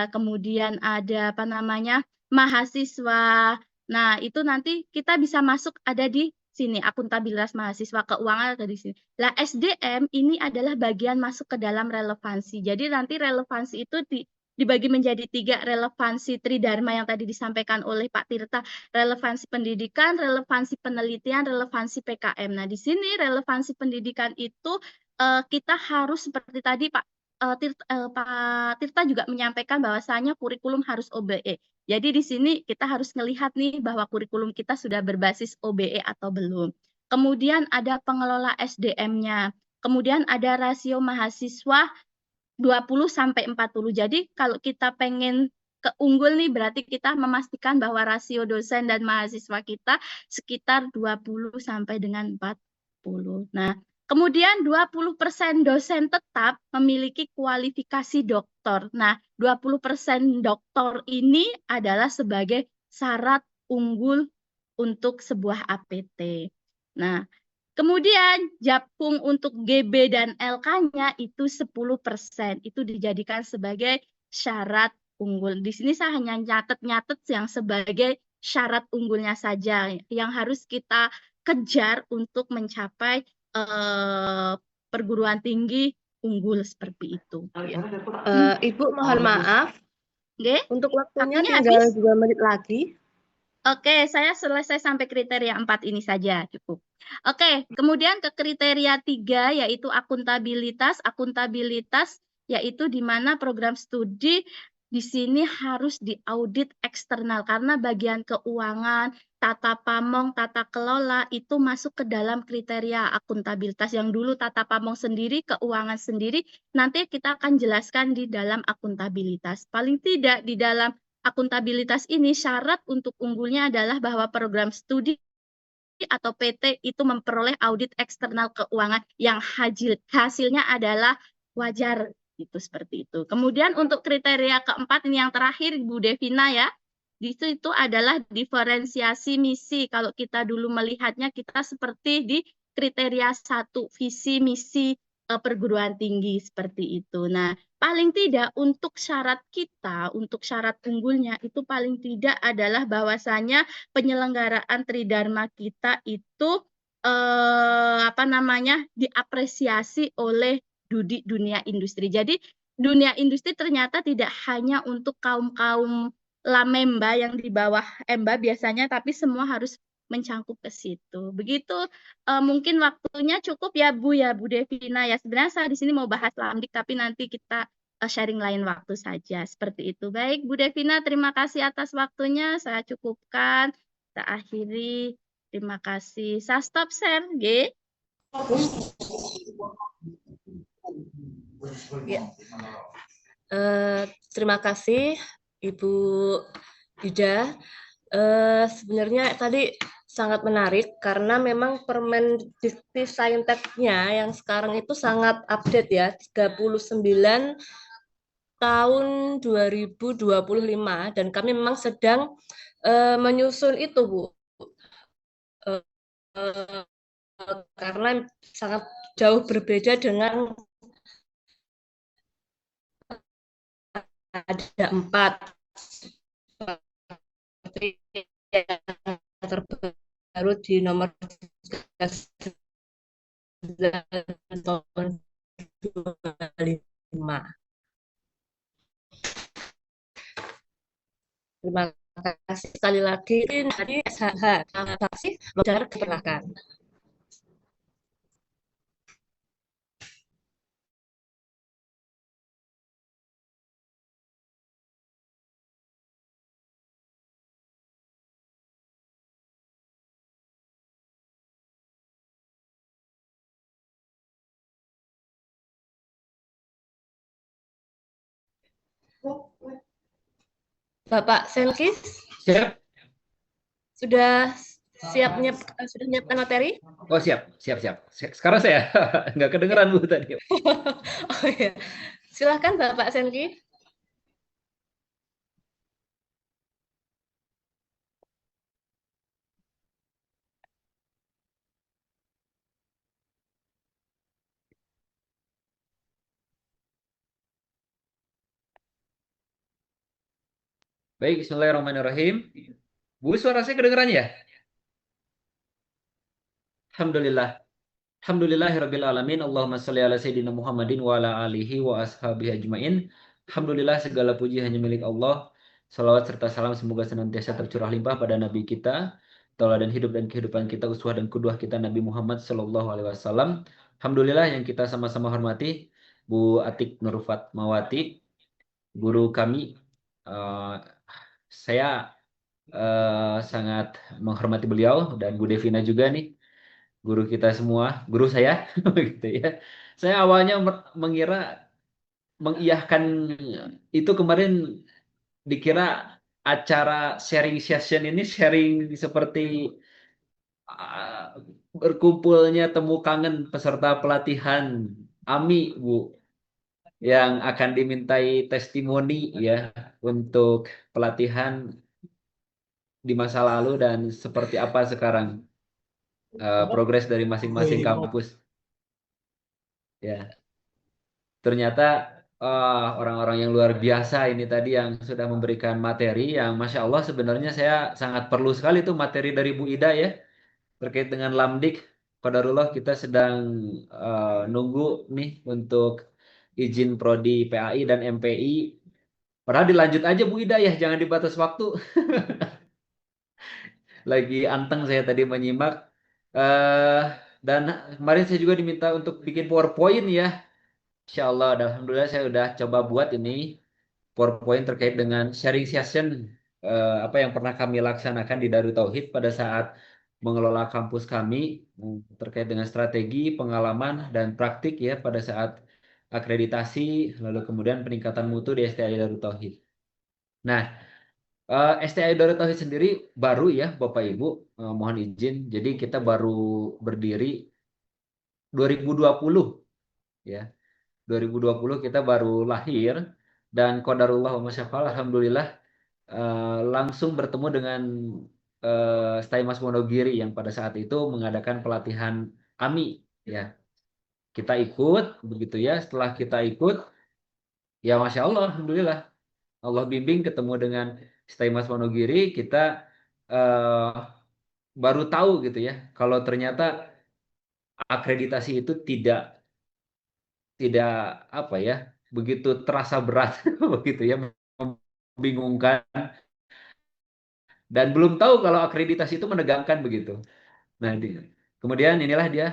kemudian ada apa namanya? Mahasiswa. Nah, itu nanti kita bisa masuk ada di sini akuntabilitas mahasiswa keuangan ada di sini. Lah SDM ini adalah bagian masuk ke dalam relevansi. Jadi nanti relevansi itu dibagi menjadi 3 relevansi tridharma yang tadi disampaikan oleh Pak Tirta, relevansi pendidikan, relevansi penelitian, relevansi PKM. Nah, di sini relevansi pendidikan itu kita harus seperti tadi Pak Tirta juga menyampaikan bahwasanya kurikulum harus OBE. Jadi di sini kita harus melihat nih bahwa kurikulum kita sudah berbasis OBE atau belum. Kemudian ada pengelola SDM-nya. Kemudian ada rasio mahasiswa 20 sampai 40. Jadi kalau kita pengen keunggul nih berarti kita memastikan bahwa rasio dosen dan mahasiswa kita sekitar 20 sampai dengan 40. Nah, kemudian 20% dosen tetap memiliki kualifikasi doktor. Nah, 20% doktor ini adalah sebagai syarat unggul untuk sebuah APT. Nah, kemudian Japung untuk GB dan LK-nya itu 10%. Itu dijadikan sebagai syarat unggul. Di sini saya hanya nyatet-nyatet yang sebagai syarat unggulnya saja yang harus kita kejar untuk mencapai perguruan tinggi unggul seperti itu. Ibu mohon maaf, untuk waktunya tinggal habis. 2 menit lagi. Oke, saya selesai sampai kriteria 4 ini saja, cukup. Oke, kemudian ke kriteria 3 yaitu akuntabilitas. Akuntabilitas yaitu di mana program studi di sini harus diaudit eksternal karena bagian keuangan, tata pamong, tata kelola itu masuk ke dalam kriteria akuntabilitas. Yang dulu tata pamong sendiri, keuangan sendiri, nanti kita akan jelaskan di dalam akuntabilitas. Paling tidak di dalam akuntabilitas ini syarat untuk unggulnya adalah bahwa program studi atau PT itu memperoleh audit eksternal keuangan yang hasilnya adalah wajar, itu seperti itu. Kemudian untuk kriteria keempat ini yang terakhir Bu Devina ya, itu adalah diferensiasi misi. Kalau kita dulu melihatnya kita seperti di kriteria 1 visi misi perguruan tinggi seperti itu. Nah, paling tidak untuk syarat kita, untuk syarat unggulnya itu paling tidak adalah bahwasanya penyelenggaraan tridharma kita itu diapresiasi oleh dunia industri. Jadi dunia industri ternyata tidak hanya untuk kaum-kaum lamemba yang di bawah emba biasanya, tapi semua harus mencangkup ke situ. Begitu mungkin waktunya cukup ya Bu Devina ya. Sebenarnya saya di sini mau bahas Lamdik tapi nanti kita sharing lain waktu saja. Seperti itu. Baik Bu Devina, terima kasih atas waktunya. Saya cukupkan. Kita akhiri. Terima kasih. Saya stop share, G. Ya. Terima kasih Ibu Ida. Sebenarnya tadi sangat menarik karena memang Permendikti-Sainteknya yang sekarang itu sangat update ya, 39 tahun 2025 dan kami memang sedang menyusun itu Bu. Karena sangat jauh berbeda dengan ada 4 terbaru di nomor 13 tahun 2025. Terima kasih sekali lagi dari SHH. Terima kasih, silakan. Bapak Senkis Siap? sudah sudah menyiapkan materi? Oh, siap. Sekarang saya nggak kedengeran Bu tadi. Oh iya. Silahkan Bapak Senki. Baik, Bismillahirrahmanirrahim. Bu, suara saya kedengeran ya? Alhamdulillah. Alhamdulillahirabbil alamin. Allahumma shalli ala sayyidina Muhammadin wa ala alihi wa ashabihi ajmain. Alhamdulillah, segala puji hanya milik Allah. Salawat serta salam semoga senantiasa tercurah limpah pada Nabi kita, tauladan hidup dan kehidupan kita, uswah dan qudwah kita Nabi Muhammad sallallahu alaihi wasallam. Alhamdulillah yang kita sama-sama hormati Bu Atik Nurfat Mawati, guru kami. Saya sangat menghormati beliau dan Bu Devina juga nih, guru kita semua, guru saya, gitu ya. Saya awalnya mengira mengiyahkan itu kemarin, dikira acara sharing session ini sharing seperti berkumpulnya temu kangen peserta pelatihan AMI, Bu, yang akan dimintai testimoni ya untuk pelatihan di masa lalu dan seperti apa sekarang progres dari masing-masing kampus. Ya, ternyata orang-orang yang luar biasa ini tadi yang sudah memberikan materi yang Masya Allah, sebenarnya saya sangat perlu sekali tuh materi dari Bu Ida ya terkait dengan Lamdik. Qadarullah kita sedang nunggu nih untuk izin prodi PAI dan MPI. Padahal dilanjut aja Bu Ida ya, jangan dibatas waktu. Lagi anteng saya tadi menyimak. eh dan kemarin saya juga diminta untuk bikin PowerPoint ya. Insya Allah, alhamdulillah saya udah coba buat ini PowerPoint terkait dengan sharing session apa yang pernah kami laksanakan di Darut Tauhid pada saat mengelola kampus kami, terkait dengan strategi, pengalaman dan praktik ya pada saat akreditasi, lalu kemudian peningkatan mutu di STI Darut Tauhid. Nah, STI Darut Tauhid sendiri baru ya Bapak Ibu, mohon izin. Jadi kita baru berdiri 2020 ya. 2020 kita baru lahir dan qadarullah wa masyafal, alhamdulillah langsung bertemu dengan STI Mas Wonogiri yang pada saat itu mengadakan pelatihan AMI ya. Kita ikut begitu ya. Setelah kita ikut ya Masya Allah, alhamdulillah Allah bimbing ketemu dengan STI Mas Wonogiri, kita eh, baru tahu gitu ya kalau ternyata akreditasi itu tidak tidak apa ya, begitu terasa berat begitu ya, membingungkan, dan belum tahu kalau akreditasi itu menegangkan begitu. Nah, kemudian inilah dia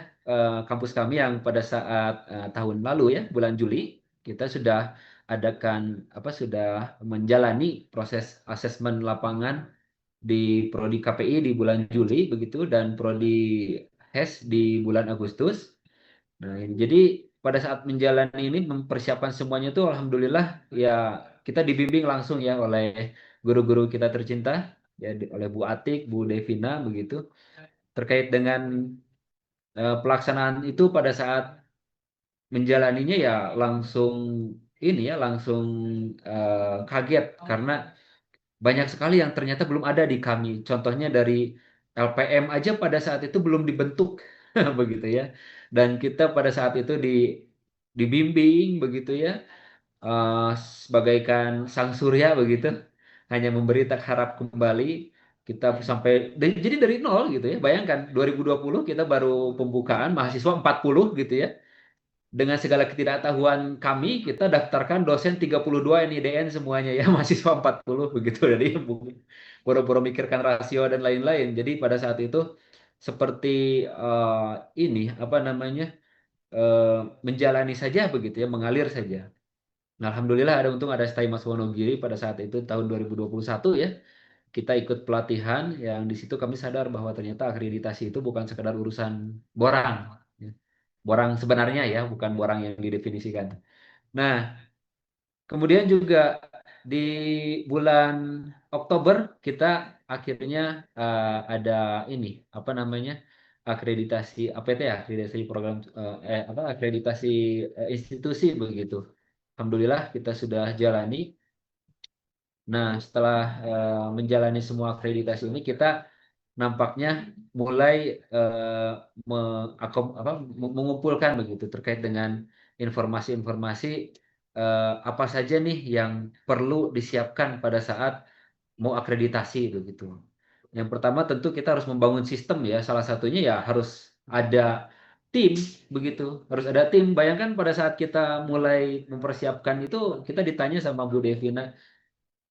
kampus kami yang pada saat tahun lalu ya bulan Juli kita sudah adakan sudah menjalani proses asesmen lapangan di prodi KPI di bulan Juli begitu, dan prodi HES di bulan Agustus. Nah, jadi pada saat menjalani ini mempersiapkan semuanya itu alhamdulillah ya kita dibimbing langsung ya oleh guru-guru kita tercinta ya, oleh Bu Atik, Bu Devina begitu, terkait dengan pelaksanaan itu. Pada saat menjalaninya ya langsung ini ya langsung kaget karena banyak sekali yang ternyata belum ada di kami. Contohnya dari LPM aja pada saat itu belum dibentuk begitu ya. Dan kita pada saat itu dibimbing begitu ya, eh, sebagaikan sang surya begitu, hanya memberi tak harap kembali. Kita sampai jadi dari nol gitu ya. Bayangkan 2020 kita baru pembukaan mahasiswa 40 gitu ya. Dengan segala ketidaktahuan kami, kita daftarkan dosen 32 NIDN semuanya ya, mahasiswa 40 begitu. Jadi boro-boro mikirkan rasio dan lain-lain. Jadi pada saat itu seperti ini apa namanya, menjalani saja begitu ya, mengalir saja. Nah, alhamdulillah ada STI Mas Wonogiri pada saat itu tahun 2021 ya. Kita ikut pelatihan yang di situ kami sadar bahwa ternyata akreditasi itu bukan sekedar urusan borang. Borang sebenarnya ya, bukan borang yang didefinisikan. Nah, kemudian juga di bulan Oktober kita akhirnya ada ini apa namanya akreditasi APT ya, akreditasi program akreditasi institusi begitu. Alhamdulillah kita sudah jalani. Nah, setelah menjalani semua akreditasi ini kita nampaknya mulai mengumpulkan begitu terkait dengan informasi-informasi apa saja nih yang perlu disiapkan pada saat mau akreditasi begitu. Yang pertama tentu kita harus membangun sistem ya. Salah satunya ya harus ada tim begitu. Harus ada tim. Bayangkan pada saat kita mulai mempersiapkan itu kita ditanya sama Bu Devina,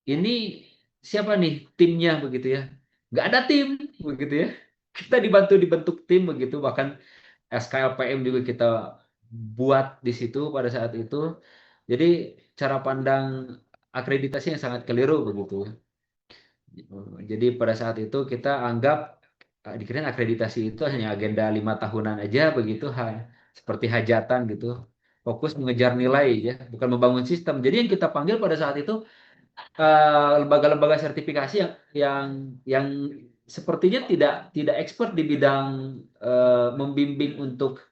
ini siapa nih timnya begitu ya? Nggak ada tim begitu ya. Kita dibentuk tim begitu. Bahkan SKLPM juga kita buat di situ pada saat itu. Jadi cara pandang akreditasi yang sangat keliru begitu. Jadi pada saat itu kita anggap dikirain akreditasi itu hanya agenda 5 tahunan aja begitu, seperti hajatan gitu. Fokus mengejar nilai ya, bukan membangun sistem. Jadi yang kita panggil pada saat itu lembaga-lembaga sertifikasi yang sepertinya tidak expert di bidang membimbing untuk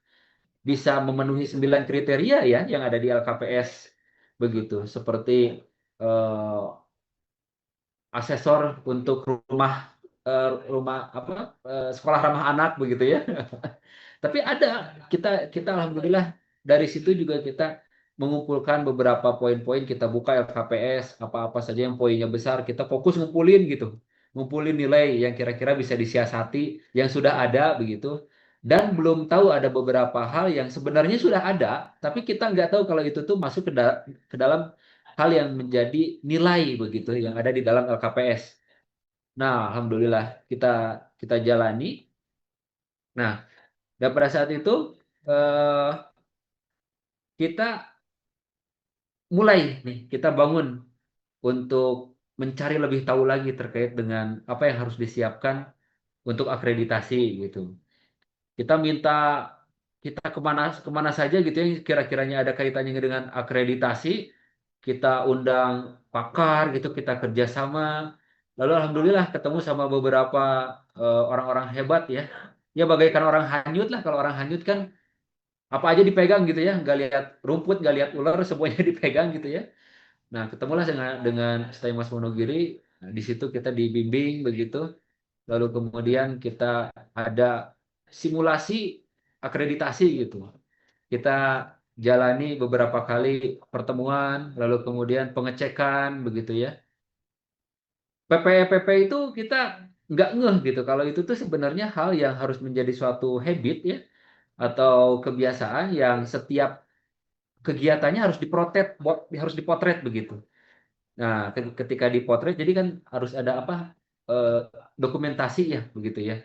bisa memenuhi 9 kriteria ya yang ada di LKPS begitu, seperti asesor untuk rumah sekolah ramah anak begitu ya. Tapi ada kita alhamdulillah dari situ juga kita mengumpulkan beberapa poin-poin, kita buka LKPS apa-apa saja yang poinnya besar, kita fokus ngumpulin gitu. Ngumpulin nilai yang kira-kira bisa disiasati yang sudah ada begitu. Dan belum tahu ada beberapa hal yang sebenarnya sudah ada, tapi kita nggak tahu kalau itu tuh masuk ke dalam hal yang menjadi nilai begitu yang ada di dalam LKPS. Nah, alhamdulillah kita jalani. Nah, dan pada saat itu kita mulai nih kita bangun untuk mencari lebih tahu lagi terkait dengan apa yang harus disiapkan untuk akreditasi gitu. Kita minta kita kemana saja gitu ya kira-kiranya ada kaitannya dengan akreditasi, kita undang pakar gitu, kita kerjasama. Lalu alhamdulillah ketemu sama beberapa orang-orang hebat ya. Ya bagaikan orang hanyut lah, kalau orang hanyut kan apa aja dipegang gitu ya, nggak lihat rumput, nggak lihat ular, semuanya dipegang gitu ya. Nah ketemulah dengan Stay Mas Monogiri. Nah, di situ kita dibimbing begitu. Lalu kemudian kita ada simulasi akreditasi gitu. Kita jalani beberapa kali pertemuan, lalu kemudian pengecekan begitu ya. PPE itu kita nggak ngeh gitu. Kalau itu tuh sebenarnya hal yang harus menjadi suatu habit ya, atau kebiasaan yang setiap kegiatannya harus dipotret begitu. Nah, ketika dipotret, jadi kan harus ada apa dokumentasi ya begitu ya,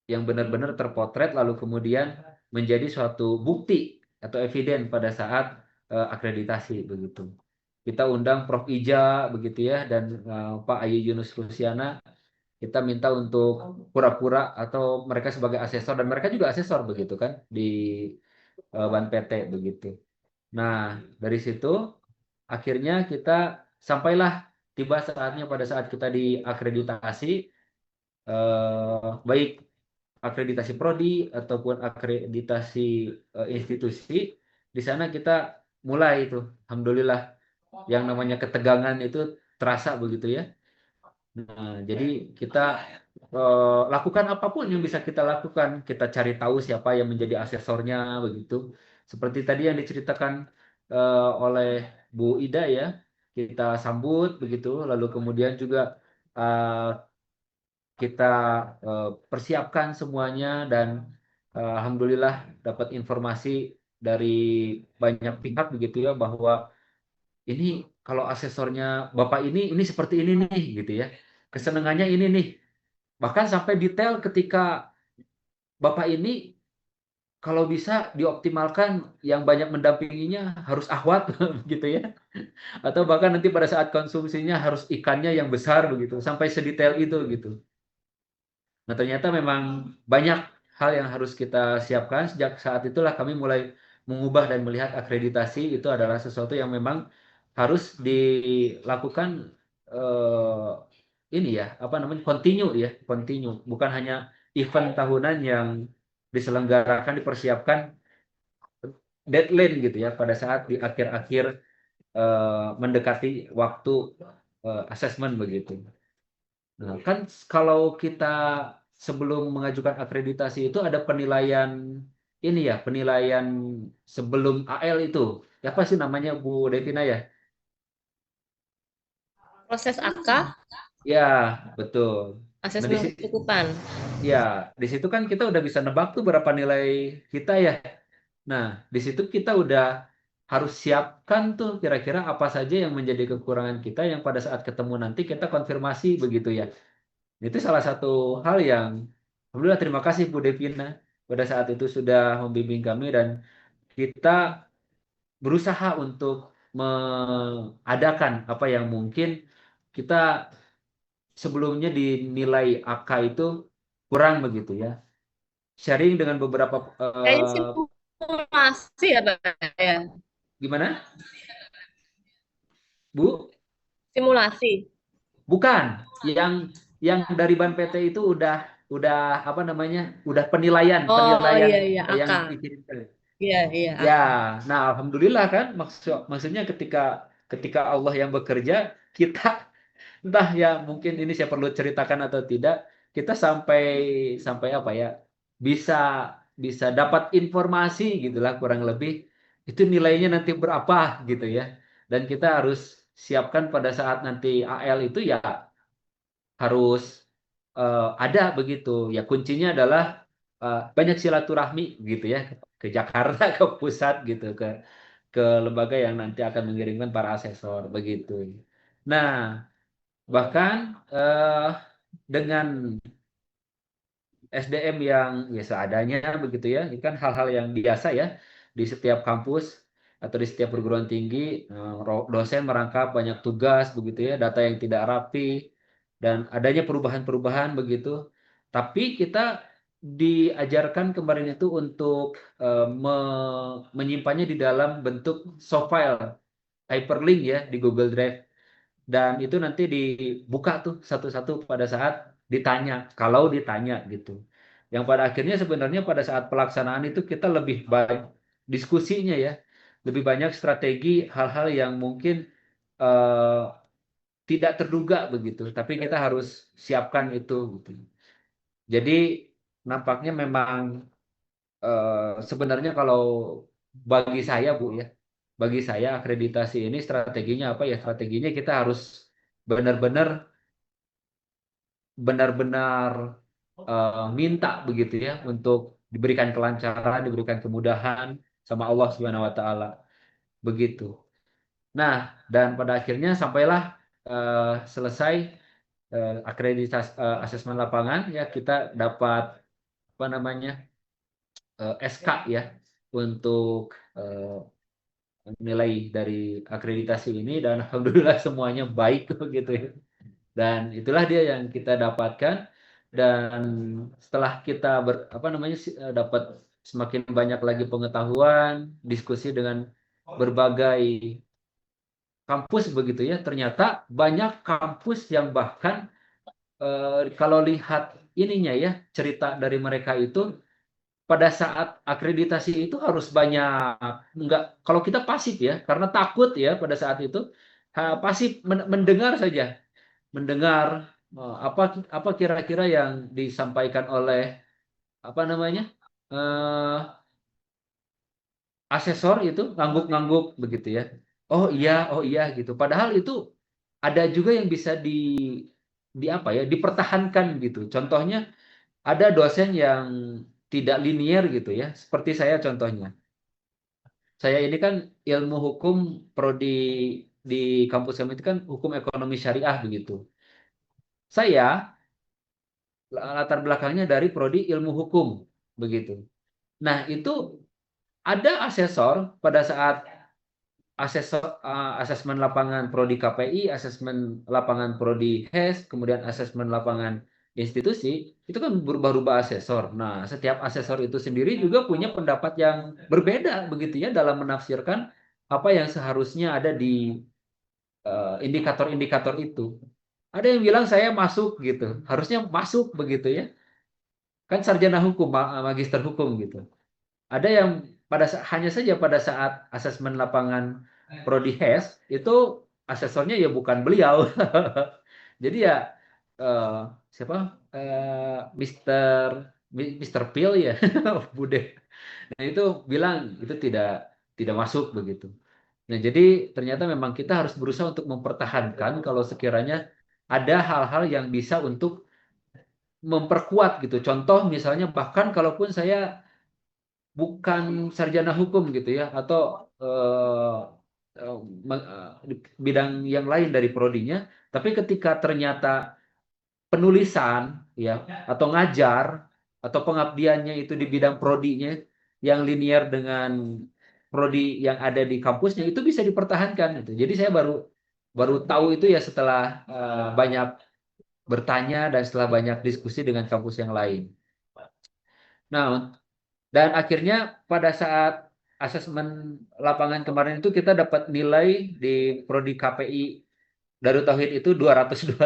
yang benar-benar terpotret lalu kemudian menjadi suatu bukti atau eviden pada saat akreditasi begitu. Kita undang Prof. Ija begitu ya dan Pak Ayu Yunus Rusiana, kita minta untuk pura-pura atau mereka sebagai asesor dan mereka juga asesor begitu kan di Ban PT begitu. Nah, dari situ akhirnya kita sampailah tiba saatnya pada saat kita diakreditasi baik akreditasi prodi ataupun akreditasi institusi. Di sana kita mulai itu alhamdulillah yang namanya ketegangan itu terasa begitu ya. Nah, jadi kita lakukan apapun yang bisa kita lakukan. Kita cari tahu siapa yang menjadi asesornya begitu. Seperti tadi yang diceritakan oleh Bu Ida ya, kita sambut begitu. Lalu kemudian juga kita persiapkan semuanya dan alhamdulillah dapat informasi dari banyak pihak begitu ya bahwa ini kalau asesornya Bapak ini seperti ini nih gitu ya. Kesenangannya ini nih. Bahkan sampai detail ketika Bapak ini kalau bisa dioptimalkan yang banyak mendampinginya harus ahwat gitu ya. Atau bahkan nanti pada saat konsumsinya harus ikannya yang besar begitu. Sampai sedetail itu gitu. Nah ternyata memang banyak hal yang harus kita siapkan. Sejak saat itulah kami mulai mengubah dan melihat akreditasi itu adalah sesuatu yang memang harus dilakukan ini ya, apa namanya, continue, bukan hanya event tahunan yang diselenggarakan, dipersiapkan deadline gitu ya, pada saat di akhir-akhir mendekati waktu asesmen begitu. Nah, kan kalau kita sebelum mengajukan akreditasi itu ada penilaian ini ya, penilaian sebelum AL itu. Apa sih namanya Bu Devina ya? Proses AK, Ya, betul. Nah, di asesmen situ, kecukupan. ya, di situ kan kita udah bisa nebak tuh berapa nilai kita ya. Nah, di situ kita udah harus siapkan tuh kira-kira apa saja yang menjadi kekurangan kita yang pada saat ketemu nanti kita konfirmasi begitu ya. Itu salah satu hal yang alhamdulillah terima kasih Bu Devina pada saat itu sudah membimbing kami dan kita berusaha untuk mengadakan apa yang mungkin kita sebelumnya dinilai AK itu kurang begitu ya. Sharing dengan beberapa Kayaknya simulasi ya, Pak ya. gimana? Bu? Simulasi. Bukan, yang dari Ban PT itu udah apa namanya? Udah penilaian, Oh iya iya, yang AK. dikirimkan. Iya iya, Ya, AK. nah alhamdulillah kan maksudnya ketika Allah yang bekerja, kita entah ya mungkin ini saya perlu ceritakan atau tidak, kita sampai sampai apa ya? Bisa bisa dapat informasi gitulah kurang lebih itu nilainya nanti berapa gitu ya. Dan kita harus siapkan pada saat nanti AL itu ya harus ada begitu. Ya kuncinya adalah banyak silaturahmi gitu ya ke Jakarta ke pusat gitu ke lembaga yang nanti akan mengirimkan para asesor begitu. Nah, bahkan dengan SDM yang ya seadanya begitu ya, ini kan hal-hal yang biasa ya di setiap kampus atau di setiap perguruan tinggi, dosen merangkap banyak tugas begitu ya, data yang tidak rapi dan adanya perubahan-perubahan begitu. Tapi kita diajarkan kemarin itu untuk menyimpannya di dalam bentuk soft file hyperlink ya di Google Drive dan itu nanti dibuka tuh satu-satu pada saat ditanya, kalau ditanya gitu. Yang pada akhirnya sebenarnya pada saat pelaksanaan itu kita lebih baik diskusinya ya, lebih banyak strategi hal-hal yang mungkin eh, tidak terduga begitu, tapi kita harus siapkan itu gitu. Jadi nampaknya memang sebenarnya kalau bagi saya Bu ya, bagi saya akreditasi ini strateginya apa ya? Strateginya kita harus benar-benar benar-benar minta begitu ya untuk diberikan kelancaran, diberikan kemudahan sama Allah Subhanahu wa taala. Begitu. Nah, dan pada akhirnya sampailah selesai akreditasi asesmen lapangan ya kita dapat apa namanya? SK ya untuk nilai dari akreditasi ini dan alhamdulillah semuanya baik gitu ya. Dan itulah dia yang kita dapatkan dan setelah kita apa namanya dapat semakin banyak lagi pengetahuan, diskusi dengan berbagai kampus begitu ya, ternyata banyak kampus yang bahkan kalau lihat ininya ya, cerita dari mereka itu pada saat akreditasi itu harus banyak enggak kalau kita pasif ya karena takut ya pada saat itu pasif mendengar saja mendengar apa apa kira-kira yang disampaikan oleh apa namanya eh, asesor itu ngangguk-ngangguk begitu ya. Oh iya gitu. Padahal itu ada juga yang bisa di apa ya dipertahankan gitu. Contohnya ada dosen yang tidak linier gitu ya. Seperti saya contohnya. Saya ini kan ilmu hukum prodi di kampus kami itu kan hukum ekonomi syariah begitu. Saya latar belakangnya dari prodi ilmu hukum begitu. Nah, itu ada asesor pada saat asesmen lapangan prodi KPI, asesmen lapangan prodi HES, kemudian asesmen lapangan institusi, itu kan berubah-ubah asesor. Nah, setiap asesor itu sendiri juga punya pendapat yang berbeda begitu ya dalam menafsirkan apa yang seharusnya ada di indikator-indikator itu. Ada yang bilang saya masuk gitu, harusnya masuk begitu ya. Kan sarjana hukum, magister hukum gitu. Ada yang hanya saja pada saat asesmen lapangan Prodi HES itu asesornya ya bukan beliau. Jadi ya siapa Mister Pil ya Bude. Nah itu bilang itu tidak masuk begitu. Nah jadi ternyata memang kita harus berusaha untuk mempertahankan kalau sekiranya ada hal-hal yang bisa untuk memperkuat gitu. Contoh misalnya bahkan kalaupun saya bukan sarjana hukum gitu ya atau di bidang yang lain dari prodinya, tapi ketika ternyata penulisan ya atau ngajar atau pengabdiannya itu di bidang prodinya yang linear dengan prodi yang ada di kampusnya itu bisa dipertahankan gitu. Jadi saya baru baru tahu itu ya setelah banyak bertanya dan setelah banyak diskusi dengan kampus yang lain. Nah, dan akhirnya pada saat asesmen lapangan kemarin itu kita dapat nilai di prodi KPI Darut Tauhid itu 225,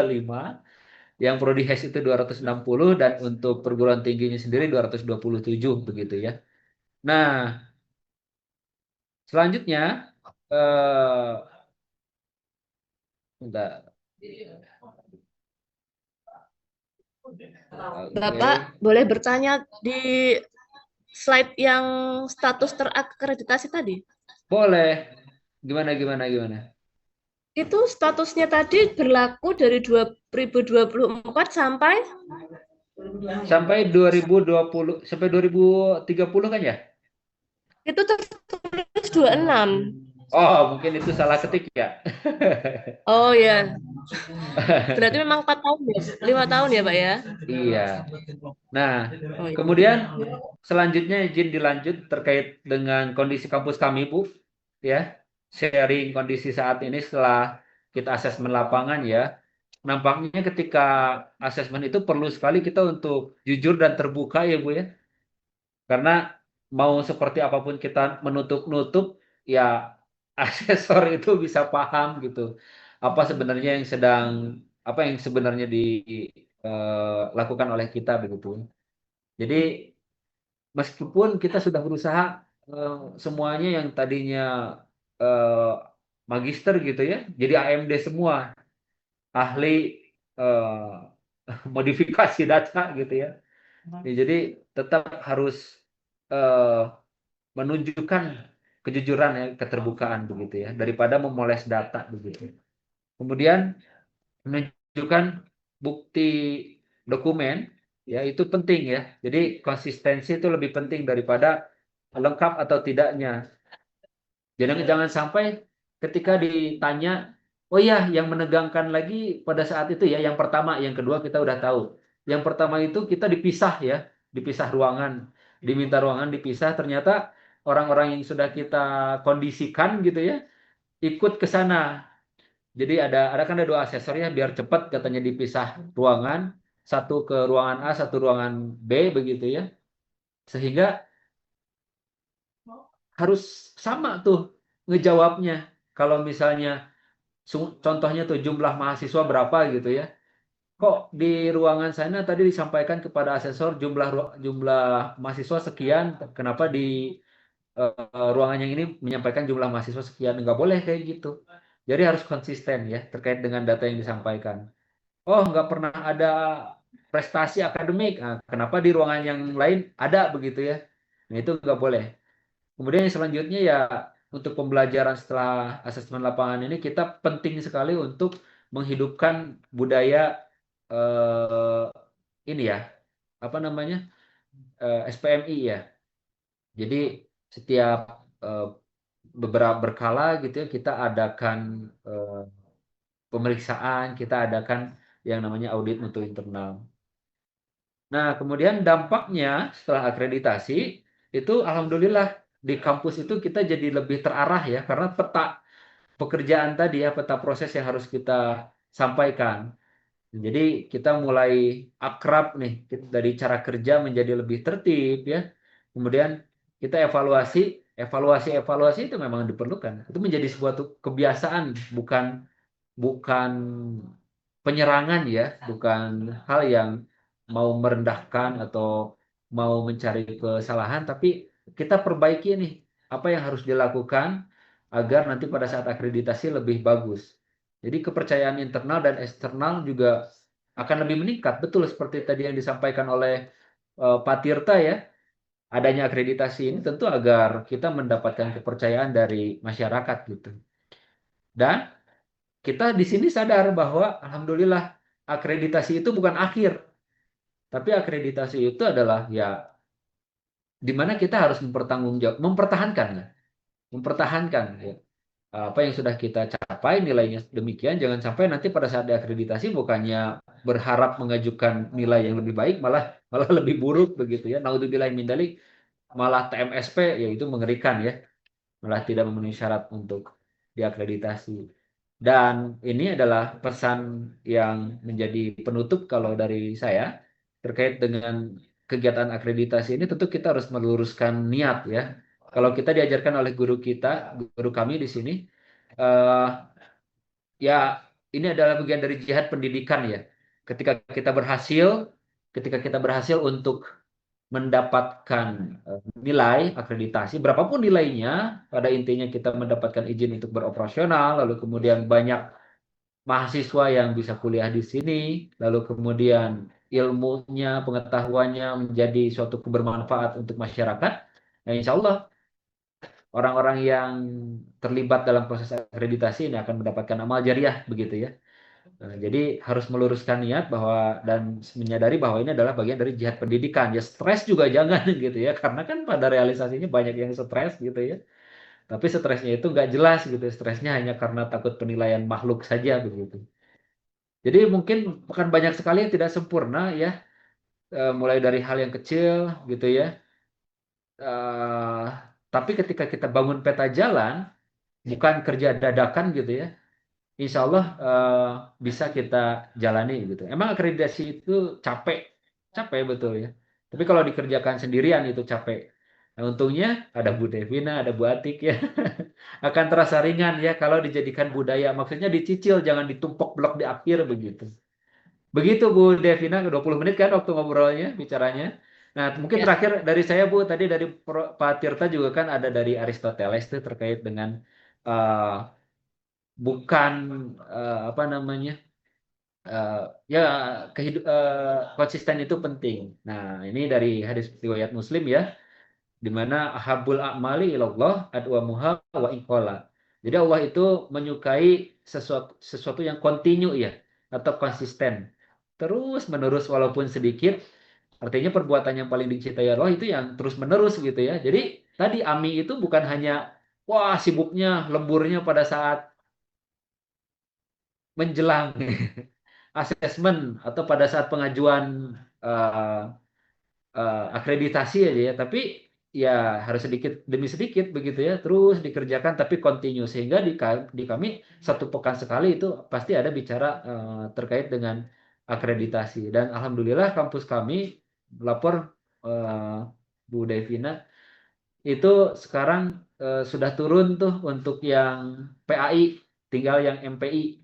yang prodi HES itu 260 dan untuk perguruan tingginya sendiri 227 begitu ya. Nah, selanjutnya bentar. Bapak boleh bertanya di slide yang status terakreditasi tadi? Boleh. Gimana? Itu statusnya tadi berlaku dari 2024 sampai 2020 sampai 2030 kan ya? itu tertulis 26. Oh, mungkin itu salah ketik ya. Oh ya, berarti memang 4 tahun ya, 5 tahun ya Pak ya? Iya. Nah, Oh, iya. kemudian selanjutnya izin dilanjut terkait dengan kondisi kampus kami, Bu. Ya, sharing kondisi saat ini setelah kita asesmen lapangan ya. Nampaknya ketika asesmen itu perlu sekali kita untuk jujur dan terbuka ya, Bu ya. Karena mau seperti apapun kita menutup-nutup, ya asesor itu bisa paham gitu. Apa yang sebenarnya dilakukan oleh kita begitu. Jadi meskipun kita sudah berusaha semuanya yang tadinya eh, magister gitu ya, jadi AMD semua, ahli eh, modifikasi data gitu ya. Ya, jadi tetap harus eh, menunjukkan kejujuran ya, keterbukaan begitu ya, daripada memoles data begitu. Kemudian menunjukkan bukti dokumen ya itu penting ya. Jadi konsistensi itu lebih penting daripada lengkap atau tidaknya. Jadi jangan sampai ketika ditanya, oh ya yang menegangkan lagi pada saat itu ya yang pertama, yang kedua kita udah tahu. Yang pertama itu kita dipisah ya, dipisah ruangan, diminta ruangan dipisah, ternyata orang-orang yang sudah kita kondisikan gitu ya ikut ke sana. Jadi ada dua asesor ya biar cepat katanya dipisah ruangan, satu ke ruangan A, satu ruangan B begitu ya. Sehingga harus sama tuh ngejawabnya. Kalau misalnya contohnya tuh jumlah mahasiswa berapa gitu ya. Kok di ruangan sana tadi disampaikan kepada asesor jumlah mahasiswa sekian, kenapa di ruangan yang ini menyampaikan jumlah mahasiswa sekian? Nggak boleh kayak gitu. Jadi harus konsisten ya terkait dengan data yang disampaikan. Oh, nggak pernah ada prestasi akademik. Nah, kenapa di ruangan yang lain ada begitu ya? Nah, itu nggak boleh. Kemudian yang selanjutnya ya untuk pembelajaran setelah asesmen lapangan ini kita penting sekali untuk menghidupkan budaya ini ya apa namanya SPMI ya. Jadi setiap beberapa berkala gitu ya kita adakan pemeriksaan, kita adakan yang namanya audit mutu internal. Nah, kemudian dampaknya setelah akreditasi itu alhamdulillah di kampus itu kita jadi lebih terarah ya karena peta pekerjaan tadi ya, peta proses yang harus kita sampaikan. Jadi kita mulai akrab nih dari cara kerja menjadi lebih tertib ya. Kemudian kita evaluasi itu memang diperlukan. Itu menjadi sebuah kebiasaan, bukan bukan penyerangan ya, bukan hal yang mau merendahkan atau mau mencari kesalahan, tapi kita perbaiki nih apa yang harus dilakukan agar nanti pada saat akreditasi lebih bagus. Jadi kepercayaan internal dan eksternal juga akan lebih meningkat. Betul seperti tadi yang disampaikan oleh Pak Tirta ya. Adanya akreditasi ini tentu agar kita mendapatkan kepercayaan dari masyarakat gitu. Dan kita di sini sadar bahwa alhamdulillah akreditasi itu bukan akhir, tapi akreditasi itu adalah ya di mana kita harus mempertahankan ya, mempertahankan ya. Apa yang sudah kita capai nilainya demikian, jangan sampai nanti pada saat diakreditasi bukannya berharap mengajukan nilai yang lebih baik malah malah lebih buruk begitu ya. Naudzubillah min dzalik, malah TMSP yaitu mengerikan ya, malah tidak memenuhi syarat untuk diakreditasi. Dan ini adalah pesan yang menjadi penutup kalau dari saya terkait dengan kegiatan akreditasi ini. Tentu kita harus meluruskan niat ya. Kalau kita diajarkan oleh guru kita, guru kami di sini, eh, ya ini adalah bagian dari jihad pendidikan ya. Ketika kita berhasil untuk mendapatkan nilai akreditasi, berapapun nilainya, pada intinya kita mendapatkan izin untuk beroperasional, lalu kemudian banyak mahasiswa yang bisa kuliah di sini, lalu kemudian ilmunya, pengetahuannya menjadi suatu kebermanfaat untuk masyarakat. Nah, insya Allah orang-orang yang terlibat dalam proses akreditasi ini akan mendapatkan amal jariah begitu ya. Nah, jadi harus meluruskan niat bahwa dan menyadari bahwa ini adalah bagian dari jihad pendidikan. Ya stres juga jangan gitu ya, karena kan pada realisasinya banyak yang stres gitu ya. Tapi stresnya itu nggak jelas gitu, stresnya hanya karena takut penilaian makhluk saja begitu. Jadi mungkin akan banyak sekali yang tidak sempurna ya, mulai dari hal yang kecil gitu ya. Eh, tapi ketika kita bangun peta jalan, bukan kerja dadakan gitu ya, insya Allah bisa kita jalani gitu. Emang akreditasi itu capek, capek betul ya. Tapi kalau dikerjakan sendirian itu capek. Nah, untungnya ada Bu Devina, ada Bu Atik ya. Akan terasa ringan ya kalau dijadikan budaya. Maksudnya dicicil, jangan ditumpuk blok di akhir begitu. Begitu Bu Devina, 20 menit kan waktu ngobrolnya, bicaranya. Nah, mungkin Ya, terakhir dari saya Bu, tadi dari Pak Tirta juga kan ada dari Aristoteles itu terkait dengan eh, bukan apa namanya, eh, ya konsisten itu penting. Nah, ini dari hadis riwayat Muslim ya, di mana ahabul a'mali ilallah adwamuha wa inqala. Jadi Allah itu menyukai sesuatu yang kontinu ya, atau konsisten. Terus menerus walaupun sedikit, artinya perbuatan yang paling dicintai Allah itu yang terus menerus gitu ya. Jadi tadi AMI itu bukan hanya wah sibuknya lemburnya pada saat menjelang asesmen atau pada saat pengajuan uh, akreditasi aja ya, tapi ya harus sedikit demi sedikit begitu ya, terus dikerjakan tapi continue sehingga di kami satu pekan sekali itu pasti ada bicara terkait dengan akreditasi. Dan alhamdulillah kampus kami lapor Bu Devina itu sekarang sudah turun tuh untuk yang PAI, tinggal yang MPI.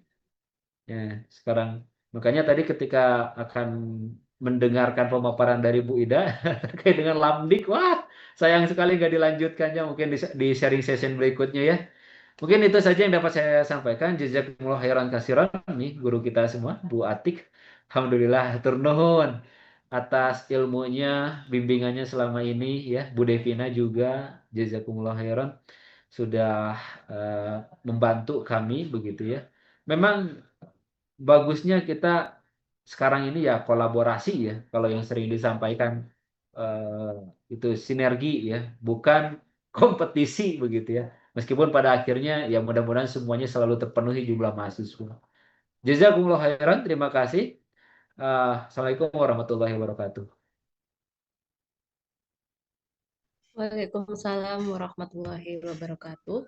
Ya, sekarang makanya tadi ketika akan mendengarkan pemaparan dari Bu Ida terkait dengan Lamdik, wah sayang sekali nggak dilanjutkannya, mungkin di sharing session berikutnya ya. Mungkin itu saja yang dapat saya sampaikan. Jazakumullah khairan kasiran nih guru kita semua, Bu Atik. Alhamdulillah hatur nuhun atas ilmunya, bimbingannya selama ini ya. Bu Devina juga jazakumullah khairan sudah membantu kami begitu ya. Memang bagusnya kita sekarang ini ya kolaborasi ya, kalau yang sering disampaikan itu sinergi ya, bukan kompetisi begitu ya. Meskipun pada akhirnya ya mudah-mudahan semuanya selalu terpenuhi jumlah mahasiswa. Jazakumullah khairan, terima kasih. Assalamualaikum warahmatullahi wabarakatuh. Waalaikumsalam warahmatullahi wabarakatuh.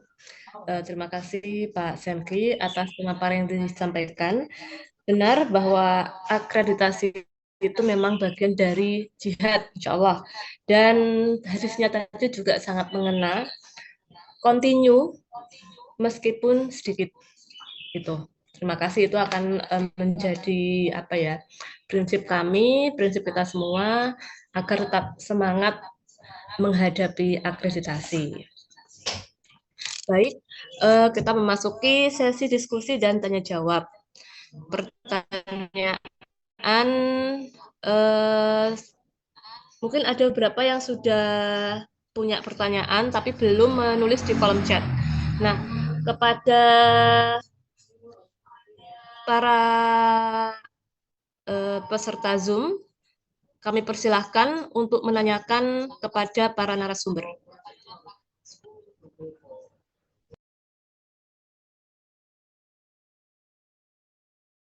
Terima kasih Pak Semki atas pemaparan yang disampaikan. Benar bahwa akreditasi itu memang bagian dari jihad, insya Allah. Dan hadisnya tadi juga sangat mengena, continue meskipun sedikit. Gitu. Terima kasih, itu akan menjadi apa ya, prinsip kami, prinsip kita semua agar tetap semangat menghadapi akreditasi. Baik, kita memasuki sesi diskusi dan tanya jawab. Pertanyaan mungkin ada beberapa yang sudah punya pertanyaan tapi belum menulis di kolom chat. Nah, kepada para peserta Zoom, kami persilahkan untuk menanyakan kepada para narasumber.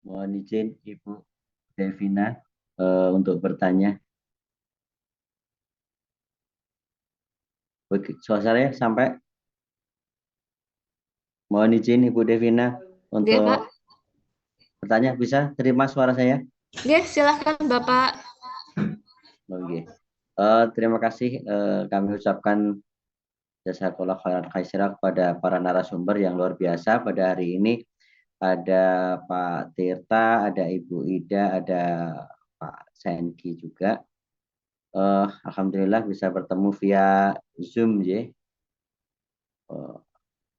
Mohon izin Ibu Devina untuk bertanya. Suaranya sampai. Mohon izin Ibu Devina untuk bertanya. Bisa terima suara saya? Oke, silahkan Bapak. Oke. Terima kasih kami ucapkan jazakallah khairan katsira kepada para narasumber yang luar biasa pada hari ini. Ada Pak Tirta, ada Ibu Ida, ada Pak Senki juga. Alhamdulillah bisa bertemu via Zoom ya.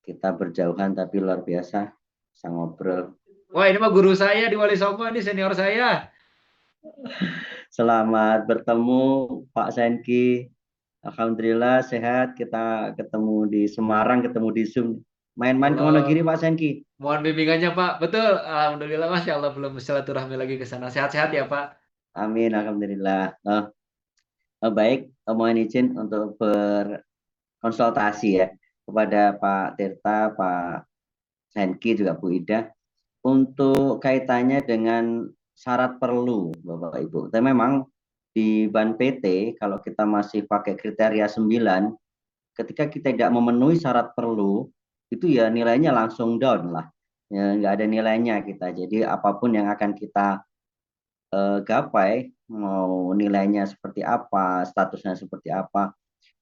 Kita berjauhan tapi luar biasa bisa ngobrol. Wah, ini mah guru saya di Wali Songo, ini senior saya. Selamat bertemu Pak Senki. Alhamdulillah sehat, kita ketemu di Semarang, ketemu di Zoom. Main-main ke Wonogiri Pak Senki. Mohon bimbingannya Pak. Betul, alhamdulillah Masya Allah belum silaturahmi lagi ke sana. Sehat-sehat ya Pak. Amin, alhamdulillah. Baik, mohon izin untuk berkonsultasi ya kepada Pak Tirta, Pak Senki juga Bu Ida untuk kaitannya dengan syarat perlu Bapak Ibu. Tapi memang di BAN PT kalau kita masih pakai kriteria 9, ketika kita tidak memenuhi syarat perlu itu ya nilainya langsung down lah. Ya, nggak ada nilainya kita. Jadi apapun yang akan kita gapai, mau nilainya seperti apa, statusnya seperti apa,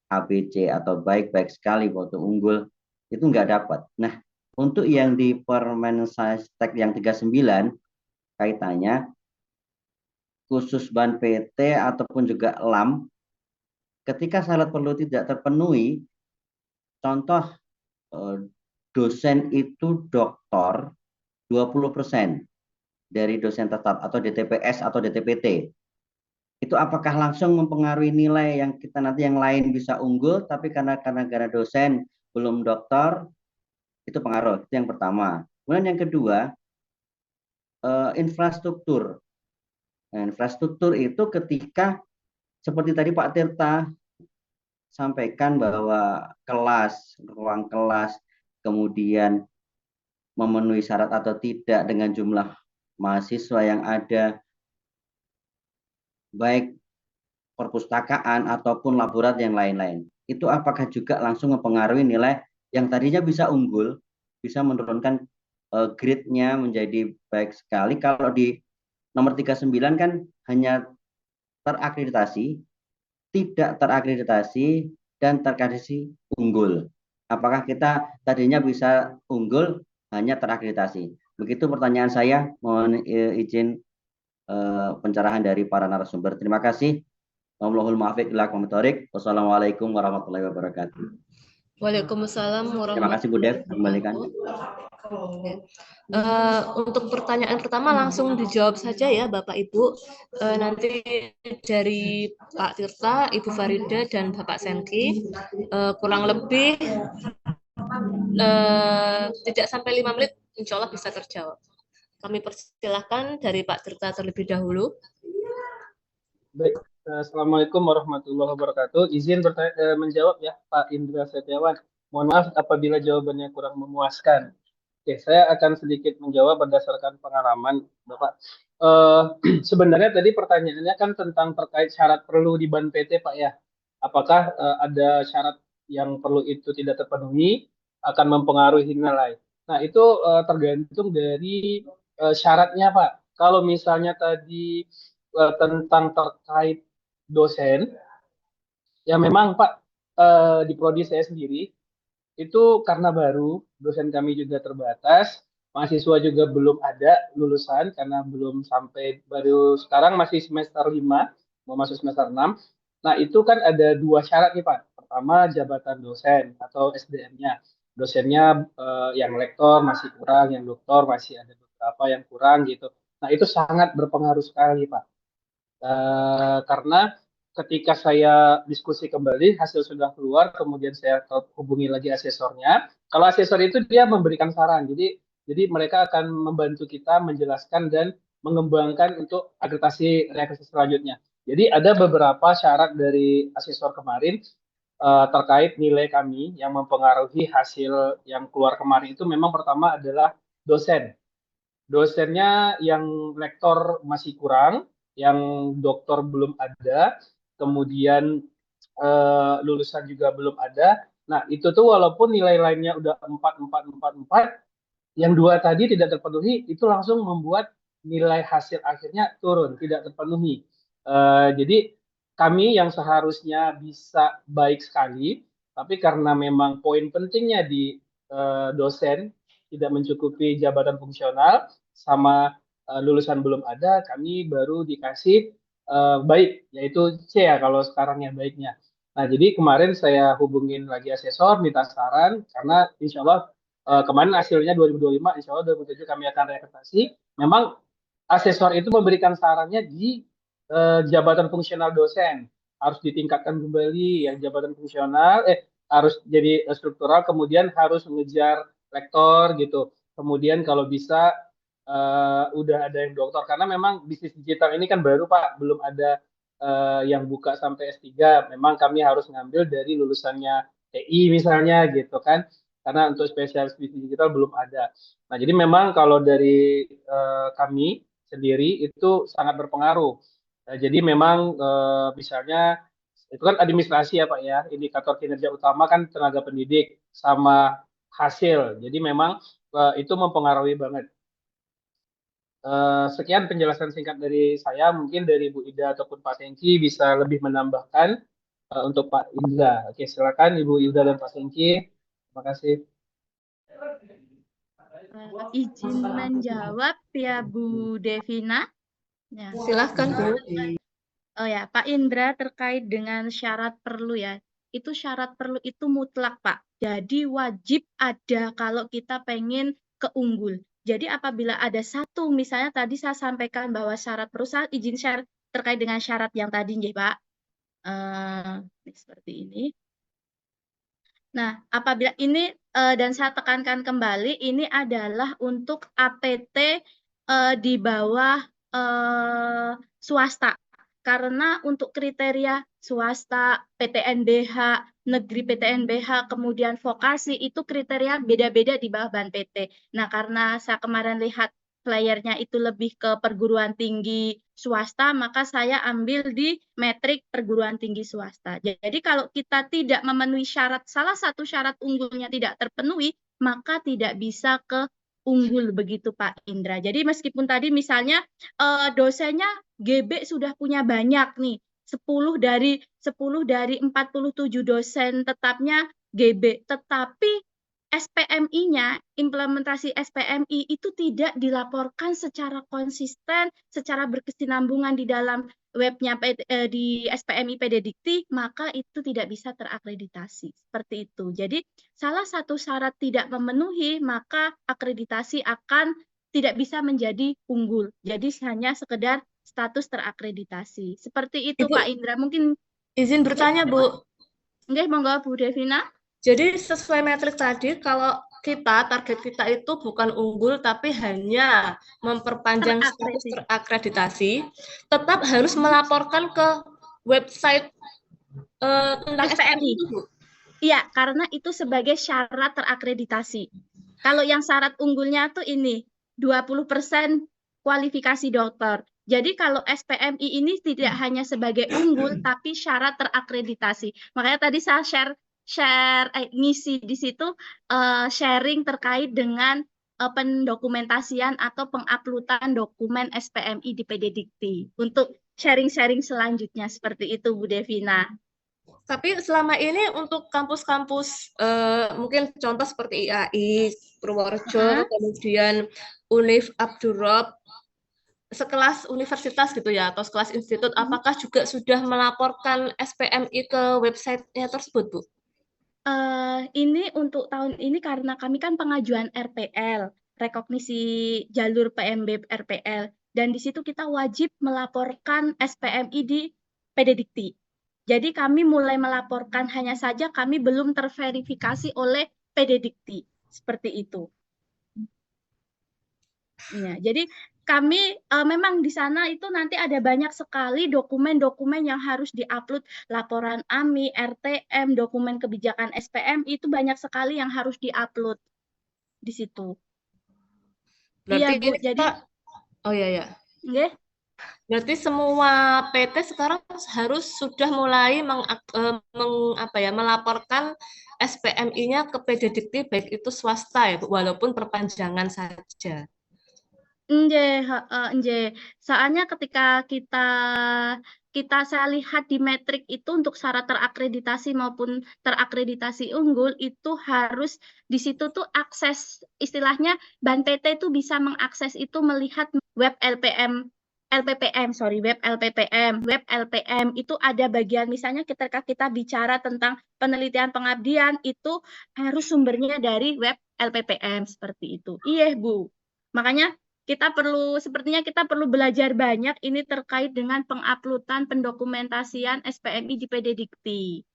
ABC atau baik-baik sekali atau unggul, itu nggak dapat. Nah, untuk yang di Permensestek yang 39, kaitannya khusus BAN PT ataupun juga LAM, ketika syarat perlu tidak terpenuhi, contoh dosen itu doktor 20% dari dosen tetap atau DTPS atau DTPT. Itu apakah langsung mempengaruhi nilai yang kita nanti yang lain bisa unggul, tapi karena dosen belum doktor, itu pengaruh. Itu yang pertama. Kemudian yang kedua, infrastruktur. Nah, infrastruktur itu ketika seperti tadi Pak Tirta sampaikan bahwa kelas, ruang kelas, kemudian memenuhi syarat atau tidak dengan jumlah mahasiswa yang ada, baik perpustakaan ataupun laborat yang lain-lain. Itu apakah juga langsung mempengaruhi nilai yang tadinya bisa unggul, bisa menurunkan grade-nya menjadi baik sekali. Kalau di nomor 39 kan hanya terakreditasi, tidak terakreditasi, dan terakreditasi unggul. Apakah kita tadinya bisa unggul hanya terakreditasi? Begitu pertanyaan saya. Mohon izin pencerahan dari para narasumber. Terima kasih. Wassalamualaikum warahmatullahi wabarakatuh. Waalaikumsalam warahmatullahi wabarakatuh. Terima kasih Bu Dev, kembalikan. Untuk pertanyaan pertama langsung dijawab saja ya Bapak Ibu. Nanti dari Pak Tirta, Ibu Farida, dan Bapak Senki kurang lebih tidak sampai 5 menit insya Allah bisa terjawab. Kami persilahkan dari Pak Tirta terlebih dahulu. Baik, Assalamualaikum warahmatullahi wabarakatuh. Izin menjawab ya Pak Indra Setiawan. Mohon maaf apabila jawabannya kurang memuaskan. Oke, saya akan sedikit menjawab berdasarkan pengalaman Bapak. Sebenarnya tadi pertanyaannya kan tentang terkait syarat perlu di BAN PT Pak ya. Apakah ada syarat yang perlu itu tidak terpenuhi akan mempengaruhi nilai? Nah itu tergantung dari syaratnya Pak. Kalau misalnya tadi tentang terkait dosen, ya memang Pak di prodi saya sendiri itu karena baru dosen kami juga terbatas, mahasiswa juga belum ada lulusan karena belum sampai, baru sekarang masih semester 5 mau masuk semester 6. Nah, itu kan ada 2 syarat nih Pak. Pertama, jabatan dosen atau SDM-nya. Dosennya yang lektor masih kurang, yang doktor masih ada beberapa yang kurang gitu. Nah, itu sangat berpengaruh sekali Pak. Karena ketika saya diskusi kembali, hasil sudah keluar, kemudian saya hubungi lagi asesornya. Kalau asesor itu dia memberikan saran, jadi mereka akan membantu kita menjelaskan dan mengembangkan untuk akreditasi selanjutnya. Jadi ada beberapa syarat dari asesor kemarin terkait nilai kami yang mempengaruhi hasil yang keluar kemarin itu memang pertama adalah dosen. Dosennya yang lektor masih kurang, yang doktor belum ada, kemudian lulusan juga belum ada. Nah, itu tuh walaupun nilai lainnya udah 4, 4, 4, 4, yang 2 tadi tidak terpenuhi, itu langsung membuat nilai hasil akhirnya turun, tidak terpenuhi. Jadi kami yang seharusnya bisa baik sekali, tapi karena memang poin pentingnya di dosen tidak mencukupi jabatan fungsional sama lulusan belum ada, kami baru dikasih baik, yaitu C ya kalau sekarang yang baiknya. Nah, jadi kemarin saya hubungin lagi asesor, minta saran, karena insya Allah kemarin hasilnya 2025, insya Allah 2027 kami akan reakreditas. Memang asesor itu memberikan sarannya di jabatan fungsional dosen harus ditingkatkan kembali, yang jabatan fungsional harus jadi struktural, kemudian harus mengejar lektor gitu. Kemudian kalau bisa udah ada yang doktor, karena memang bisnis digital ini kan baru Pak, belum ada yang buka sampai S3. Memang kami harus ngambil dari lulusannya TI misalnya gitu kan, karena untuk spesialis bisnis digital belum ada. Nah, jadi memang kalau dari kami sendiri itu sangat berpengaruh. Jadi memang misalnya itu kan administrasi ya Pak ya, indikator kinerja utama kan tenaga pendidik sama hasil. Jadi memang itu mempengaruhi banget. Sekian penjelasan singkat dari saya, mungkin dari Bu Ida ataupun Pak Sengki bisa lebih menambahkan untuk Pak Indra. Oke, silakan Ibu Ida dan Pak Sengki. Terima kasih. Izin menjawab ya Bu Devina. Ya. Silahkan Bu. Oh ya, Pak Indra, terkait dengan syarat perlu ya. Itu syarat perlu itu mutlak Pak. Jadi wajib ada kalau kita pengen keunggul. Jadi apabila ada satu, misalnya tadi saya sampaikan bahwa syarat perlu, saya izin share terkait dengan syarat yang tadi nggih Pak. Seperti ini. Nah, apabila ini dan saya tekankan kembali, ini adalah untuk APT di bawah swasta. Karena untuk kriteria swasta, PTNBH, negeri PTNBH, kemudian vokasi, itu kriteria beda-beda di bawah BAN PT. Nah, karena saya kemarin lihat flyernya itu lebih ke perguruan tinggi swasta, maka saya ambil di metrik perguruan tinggi swasta. Jadi kalau kita tidak memenuhi syarat, salah satu syarat unggulnya tidak terpenuhi, maka tidak bisa ke unggul begitu Pak Indra. Jadi meskipun tadi misalnya dosennya GB sudah punya banyak nih, 10 dari 47 dosen tetapnya GB, tetapi SPMI-nya, implementasi SPMI itu tidak dilaporkan secara konsisten, secara berkesinambungan di dalam webnya di SPMI PD Dikti, maka itu tidak bisa terakreditasi. Seperti itu. Jadi salah satu syarat tidak memenuhi, maka akreditasi akan tidak bisa menjadi unggul. Jadi hanya sekedar status terakreditasi. Seperti itu Ibu, Pak Indra. Mungkin izin bertanya Bu. Enggak, monggo Bu Devina. Jadi sesuai metrik tadi, kalau target kita itu bukan unggul, tapi hanya memperpanjang status terakreditasi, tetap harus melaporkan ke website tentang SPMI itu, Bu. Iya, karena itu sebagai syarat terakreditasi. Kalau yang syarat unggulnya tuh ini, 20% kualifikasi dokter. Jadi kalau SPMI ini tidak hanya sebagai unggul, tapi syarat terakreditasi. Makanya tadi saya ngisi di situ sharing terkait dengan pendokumentasian atau penguploadan dokumen SPMI di PD Dikti. Untuk sharing-sharing selanjutnya seperti itu Bu Devina. Tapi selama ini untuk kampus-kampus mungkin contoh seperti IAI, Purworejo, kemudian Univ Abdurrahman, sekelas universitas gitu ya, atau sekelas institut, apakah juga sudah melaporkan SPMI ke website-nya tersebut, Bu? Ini untuk tahun ini karena kami kan pengajuan RPL, rekognisi jalur PMB RPL, dan di situ kita wajib melaporkan SPMI di PDDikti. Jadi kami mulai melaporkan, hanya saja kami belum terverifikasi oleh PDDikti, seperti itu. Ya, jadi kami memang di sana itu nanti ada banyak sekali dokumen-dokumen yang harus diupload, laporan AMI, RTM, dokumen kebijakan SPM, itu banyak sekali yang harus diupload di situ. Berarti Iya, Bu. ini Jadi, oh ya. nggih. Berarti semua PT sekarang harus sudah mulai melaporkan SPMI-nya ke PDDikti, baik itu swasta ya, Bu, walaupun perpanjangan saja. Soalnya ketika saya lihat di metrik itu untuk syarat terakreditasi maupun terakreditasi unggul itu harus di situ tuh akses, istilahnya Ban PT itu bisa mengakses itu melihat web LPPM. Web LPM itu ada bagian, misalnya ketika kita bicara tentang penelitian pengabdian itu harus sumbernya dari web LPPM seperti itu. Iya, Bu. Makanya sepertinya kita perlu belajar banyak ini terkait dengan penguploadan pendokumentasian SPMI di PDDikti.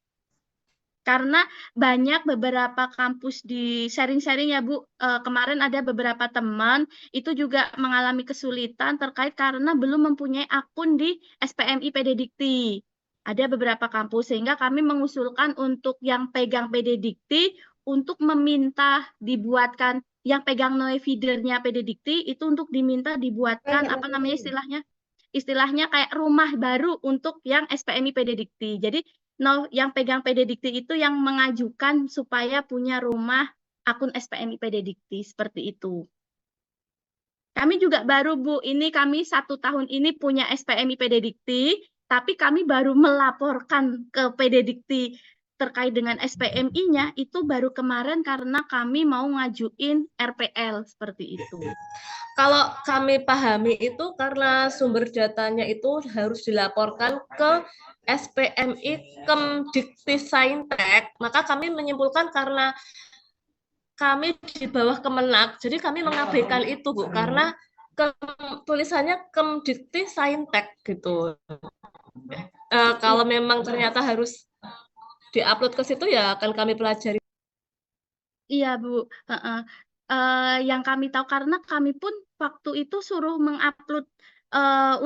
Karena banyak beberapa kampus di sharing-sharing ya Bu, kemarin ada beberapa teman itu juga mengalami kesulitan terkait karena belum mempunyai akun di SPMI PDDikti. Ada beberapa kampus sehingga kami mengusulkan untuk yang pegang PDDikti untuk meminta dibuatkan yang pegang NOE feedernya PDDikti itu untuk diminta dibuatkan istilahnya kayak rumah baru untuk yang SPMI PDDikti. Jadi yang pegang PDDikti itu yang mengajukan supaya punya rumah akun SPMI PDDikti seperti itu. Kami juga baru Bu, ini kami 1 tahun ini punya SPMI PDDikti, tapi kami baru melaporkan ke PDDikti terkait dengan SPMI-nya itu baru kemarin karena kami mau ngajuin RPL seperti itu. Kalau kami pahami itu karena sumber datanya itu harus dilaporkan ke SPMI Kemdikti Saintek, maka kami menyimpulkan karena kami di bawah Kemenak, jadi kami mengabaikan itu Bu, karena tulisannya Kemdikti Saintek gitu. Kalau memang ternyata harus diupload ke situ ya akan kami pelajari. Iya Bu, yang kami tahu karena kami pun waktu itu suruh mengupload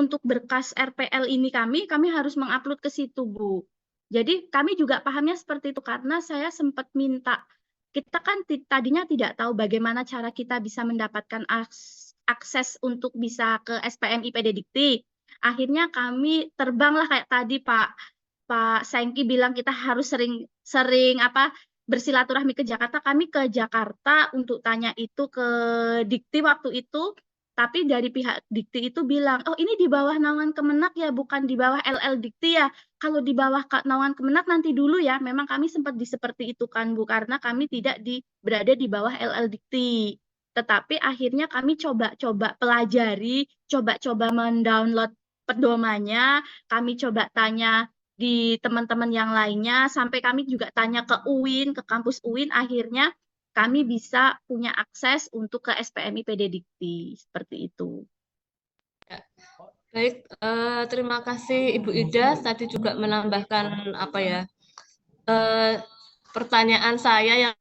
untuk berkas RPL ini kami harus mengupload ke situ Bu. Jadi kami juga pahamnya seperti itu karena saya sempat minta, kita kan tadinya tidak tahu bagaimana cara kita bisa mendapatkan akses untuk bisa ke SPMI PDDikti. Akhirnya kami terbanglah kayak tadi Pak Sengki bilang kita harus sering bersilaturahmi ke Jakarta. Kami ke Jakarta untuk tanya itu ke Dikti waktu itu, tapi dari pihak Dikti itu bilang, oh ini di bawah naungan Kemenak ya, bukan di bawah LL Dikti ya. Kalau di bawah naungan Kemenak nanti dulu ya. Memang kami sempat seperti itu kan Bu, karena kami tidak berada di bawah LL Dikti. Tetapi akhirnya kami coba-coba pelajari, coba-coba mendownload pedomannya, kami coba tanya di teman-teman yang lainnya, sampai kami juga tanya ke UIN, ke kampus UIN, akhirnya kami bisa punya akses untuk ke SPMI PDDikti, seperti itu. Baik, terima kasih Ibu Ida, tadi juga menambahkan pertanyaan saya yang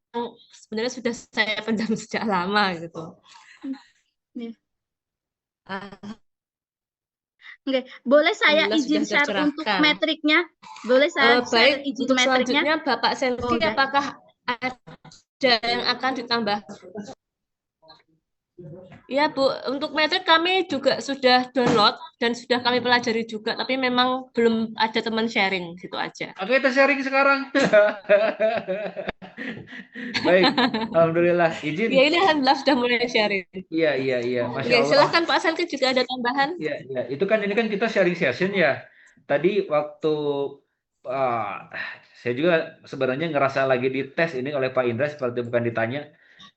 sebenarnya sudah saya pendam sejak lama gitu. Oke, boleh saya izin share untuk metriknya? Boleh saya share izin untuk metriknya? Selanjutnya Bapak Sengki, apakah ada yang akan ditambah? Ya Bu, untuk metrik kami juga sudah download dan sudah kami pelajari juga, tapi memang belum ada teman sharing, gitu aja. Oke, kita sharing sekarang. Baik, alhamdulillah izin. Ya ini alhamdulillah sudah mulai sharing. Iya, Masya Oke, Allah. silahkan Pak Sengki juga ada tambahan. Iya, itu kan ini kan kita sharing session ya. Tadi waktu ah, saya juga sebenarnya ngerasa lagi dites ini oleh Pak Indra seperti bukan ditanya.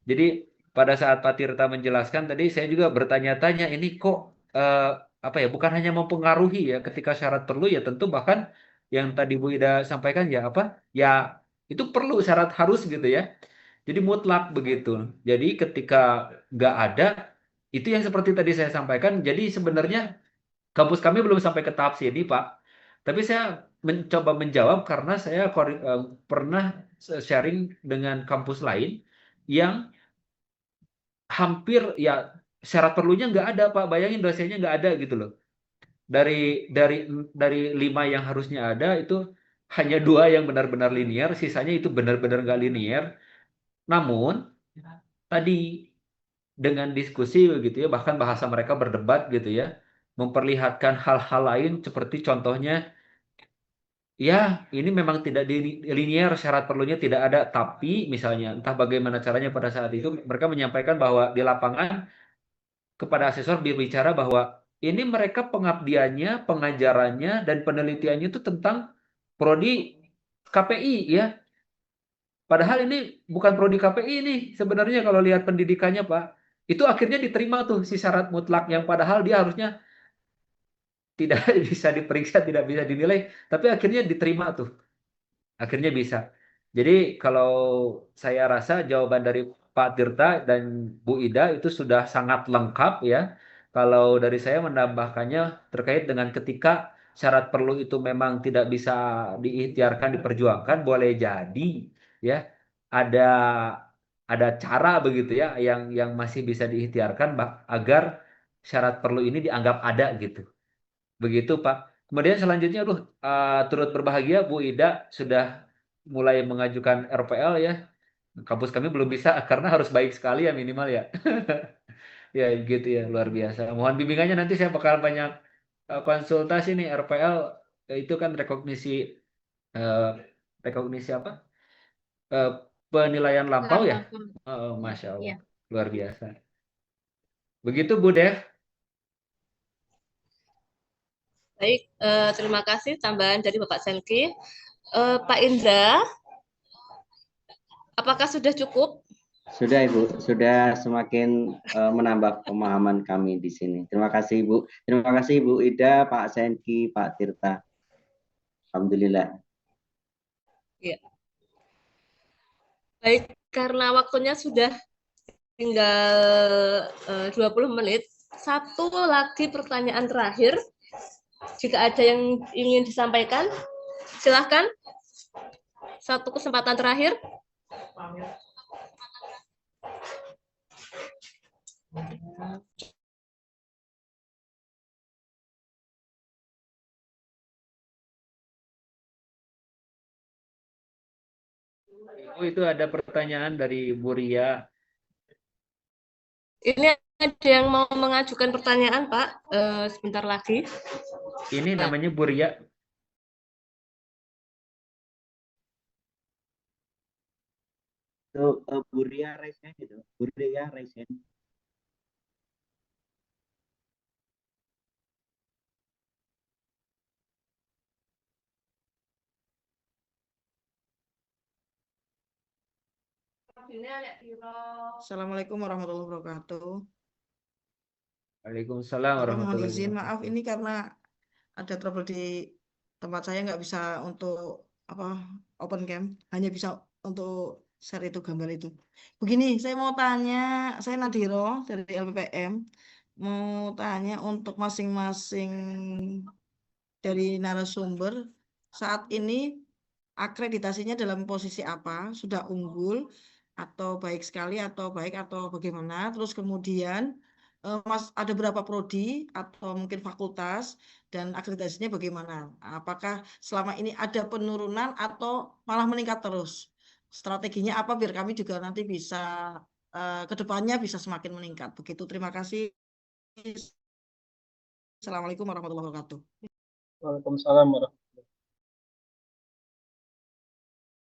Jadi pada saat Pak Tirta menjelaskan tadi saya juga bertanya-tanya ini kok apa ya, bukan hanya mempengaruhi ya ketika syarat perlu ya, tentu bahkan yang tadi Bu Ida sampaikan ya apa ya, itu perlu syarat harus gitu ya. Jadi mutlak begitu. Jadi ketika nggak ada, itu yang seperti tadi saya sampaikan. Jadi sebenarnya kampus kami belum sampai ke tahap sini, Pak. Tapi saya mencoba menjawab karena saya pernah sharing dengan kampus lain yang hampir ya syarat perlunya nggak ada, Pak. Bayangin dosennya nggak ada gitu loh. Dari 5 yang harusnya ada itu hanya 2 yang benar-benar linear, sisanya itu benar-benar nggak linear. Namun tadi dengan diskusi begitu ya, bahkan bahasa mereka berdebat gitu ya, memperlihatkan hal-hal lain seperti contohnya ya, ini memang tidak linear, syarat perlunya tidak ada, tapi misalnya entah bagaimana caranya pada saat itu mereka menyampaikan bahwa di lapangan kepada asesor berbicara bahwa ini mereka pengabdiannya, pengajarannya dan penelitiannya itu tentang prodi KPI ya. Padahal ini bukan prodi KPI nih sebenarnya kalau lihat pendidikannya, Pak. Itu akhirnya diterima tuh si syarat mutlak yang padahal dia harusnya tidak bisa diperiksa, tidak bisa dinilai, tapi akhirnya diterima tuh. Akhirnya bisa. Jadi kalau saya rasa jawaban dari Pak Tirta dan Bu Ida itu sudah sangat lengkap ya. Kalau dari saya menambahkannya terkait dengan ketika syarat perlu itu memang tidak bisa diikhtiarkan, diperjuangkan, boleh jadi ya ada cara begitu ya yang masih bisa diikhtiarkan agar syarat perlu ini dianggap ada gitu. Begitu Pak. Kemudian selanjutnya, turut berbahagia Bu Ida sudah mulai mengajukan RPL ya. Kampus kami belum bisa karena harus baik sekali ya minimal ya. Ya gitu ya, luar biasa. Mohon bimbingannya, nanti saya bakal banyak konsultasi nih RPL, itu kan eh, rekognisi apa? Eh, penilaian lampau ya. Masya Allah, Ya. luar biasa. Begitu Bu Dev. Baik, terima kasih tambahan dari Bapak Selki. Pak Indra, apakah sudah cukup? Sudah Ibu, sudah semakin menambah pemahaman kami di sini. Terima kasih Ibu. Terima kasih Ibu Ida, Pak Senki, Pak Tirta. Alhamdulillah. Ya. Baik, karena waktunya sudah tinggal 20 menit, satu lagi pertanyaan terakhir. Jika ada yang ingin disampaikan, silahkan. Satu kesempatan terakhir. Oh, itu ada pertanyaan dari Bu Ria. Ini ada yang mau mengajukan pertanyaan, Pak. Sebentar lagi. Ini namanya Bu Ria. Itu Bu Ria Resen itu. Bu Ria Resen. Assalamualaikum warahmatullahi wabarakatuh. Waalaikumsalam Mohon warahmatullahi izin, wabarakatuh. maaf ini karena ada trouble di tempat saya, nggak bisa untuk open cam, hanya bisa untuk share itu gambar itu. Begini, saya mau tanya, saya Nadiro dari LPPM, mau tanya untuk masing-masing dari narasumber saat ini akreditasinya dalam posisi apa? Sudah unggul atau baik sekali atau baik atau bagaimana? Terus kemudian Mas ada berapa prodi atau mungkin fakultas dan akreditasinya bagaimana? Apakah selama ini ada penurunan atau malah meningkat terus? Strateginya apa biar kami juga nanti bisa ke depannya bisa semakin meningkat. Begitu. Terima kasih. Assalamualaikum warahmatullahi wabarakatuh. Waalaikumsalam warahmatullahi.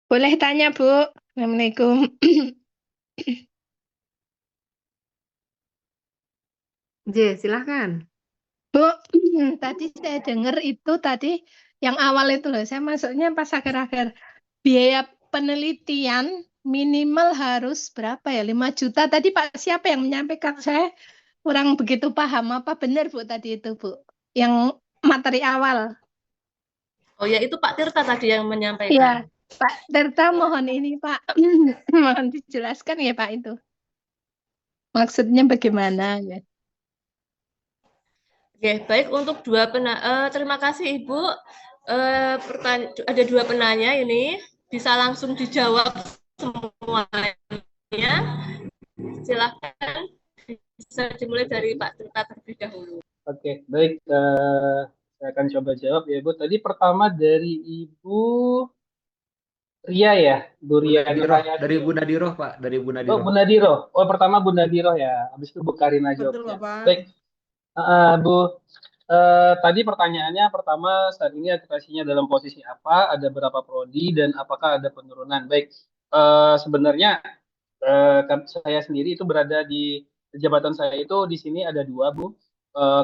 Boleh tanya, Bu. Assalamualaikum. J, silahkan. Bu, tadi saya dengar itu tadi Yang awal itu loh, saya masuknya pas akhir-akhir. Biaya penelitian minimal harus berapa ya? 5 juta. Tadi Pak siapa yang menyampaikan? Saya kurang begitu paham. Apa benar Bu tadi itu Bu? Yang materi awal. Oh ya, itu Pak Tirta tadi yang Ya, menyampaikan. Pak Tirta mohon ini Pak. Mohon dijelaskan ya Pak itu. Maksudnya bagaimana ya? Oke, baik untuk terima kasih Ibu. Ada 2 penanya ini, bisa langsung dijawab semuanya. Silakan bisa dimulai dari Pak Tirta terlebih dahulu. Oke, baik. Saya akan coba jawab ya, Bu. Tadi pertama dari Ibu Ria ya, Bu Ria Nurhayati. Dari Bu Nadiroh, Pak, dari Bu Oh, Nadiroh. Bu Nadiroh. Oh, pertama Bu Nadiroh ya. Habis itu Bu Karina Betul, jawabnya. Bapak. Baik, Bu. Tadi pertanyaannya pertama, saat ini akreditasinya dalam posisi apa? Ada berapa prodi dan apakah ada penurunan? Baik, sebenarnya saya sendiri itu berada di jabatan saya itu di sini ada 2, Bu.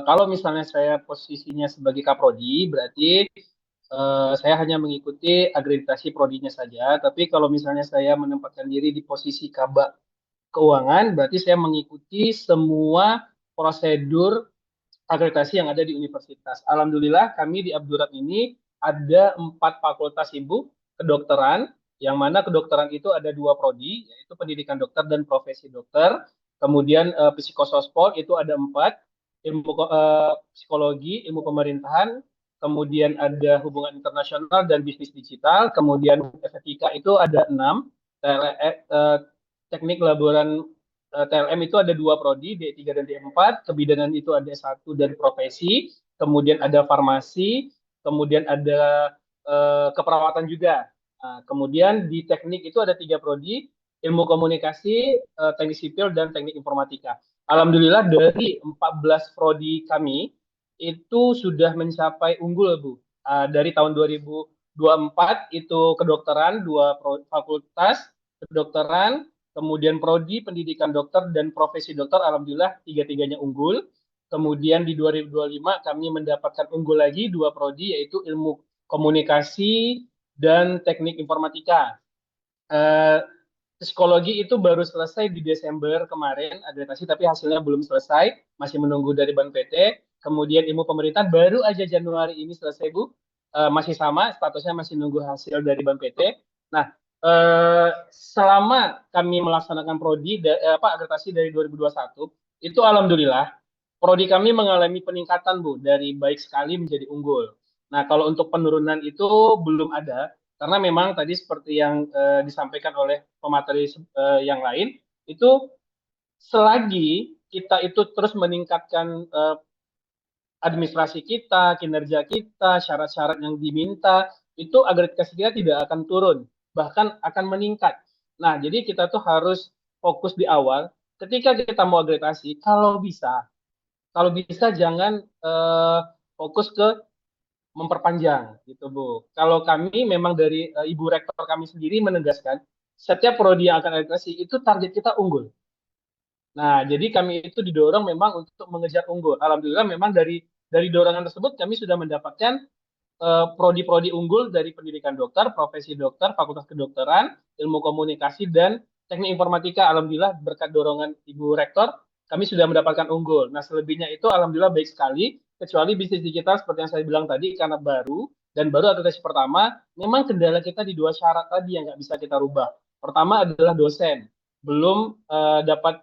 Kalau misalnya saya posisinya sebagai kaprodi, berarti saya hanya mengikuti akreditasi prodinya saja. Tapi kalau misalnya saya menempatkan diri di posisi Kabak Keuangan, berarti saya mengikuti semua prosedur akreditasi yang ada di universitas. Alhamdulillah kami di Abdurat ini ada 4 fakultas Ibu kedokteran, yang mana kedokteran itu ada 2 prodi, yaitu pendidikan dokter dan profesi dokter. Kemudian psikosospol itu ada 4, ilmu psikologi, ilmu pemerintahan, kemudian ada hubungan internasional dan bisnis digital, kemudian estetika itu ada 6, teknik laboran TLM itu ada 2 prodi, D3 dan D4, kebidanan itu ada 1 dan profesi, kemudian ada farmasi, kemudian ada keperawatan juga. Nah, kemudian di teknik itu ada 3 prodi, ilmu komunikasi, teknik sipil, dan teknik informatika. Alhamdulillah dari 14 prodi kami itu sudah mencapai unggul, Bu. Dari tahun 2024 itu kedokteran, 2 fakultas kedokteran, kemudian prodi pendidikan dokter dan profesi dokter, alhamdulillah 3-3-nya unggul. Kemudian di 2025 kami mendapatkan unggul lagi 2 prodi, yaitu ilmu komunikasi dan teknik informatika. Psikologi itu baru selesai di Desember kemarin akreditasi, tapi hasilnya belum selesai, masih menunggu dari Ban PT. Kemudian ilmu pemerintahan baru aja Januari ini selesai, Bu. Masih sama, statusnya masih nunggu hasil dari Ban PT. Nah, selama kami melaksanakan prodi akreditasi dari 2021, itu alhamdulillah prodi kami mengalami peningkatan, Bu, dari baik sekali menjadi unggul. Nah, kalau untuk penurunan itu belum ada, karena memang tadi seperti yang disampaikan oleh pemateri yang lain, itu selagi kita itu terus meningkatkan administrasi kita, kinerja kita, syarat-syarat yang diminta, itu akreditasi kita tidak akan turun, bahkan akan meningkat. Nah, jadi kita tuh harus fokus di awal. Ketika kita mau akreditasi, kalau bisa jangan fokus ke memperpanjang gitu, Bu. Kalau kami memang dari Ibu Rektor kami sendiri menegaskan setiap prodi yang akan akreditasi itu target kita unggul. Nah, jadi kami itu didorong memang untuk mengejar unggul. Alhamdulillah memang dari dorongan tersebut kami sudah mendapatkan prodi-prodi unggul dari pendidikan dokter, profesi dokter, fakultas kedokteran, ilmu komunikasi, dan teknik informatika. Alhamdulillah berkat dorongan Ibu Rektor, kami sudah mendapatkan unggul. Nah, selebihnya itu alhamdulillah baik sekali, kecuali bisnis digital seperti yang saya bilang tadi, karena baru akreditasi pertama, memang kendala kita di 2 syarat tadi yang nggak bisa kita rubah. Pertama adalah dosen, belum dapat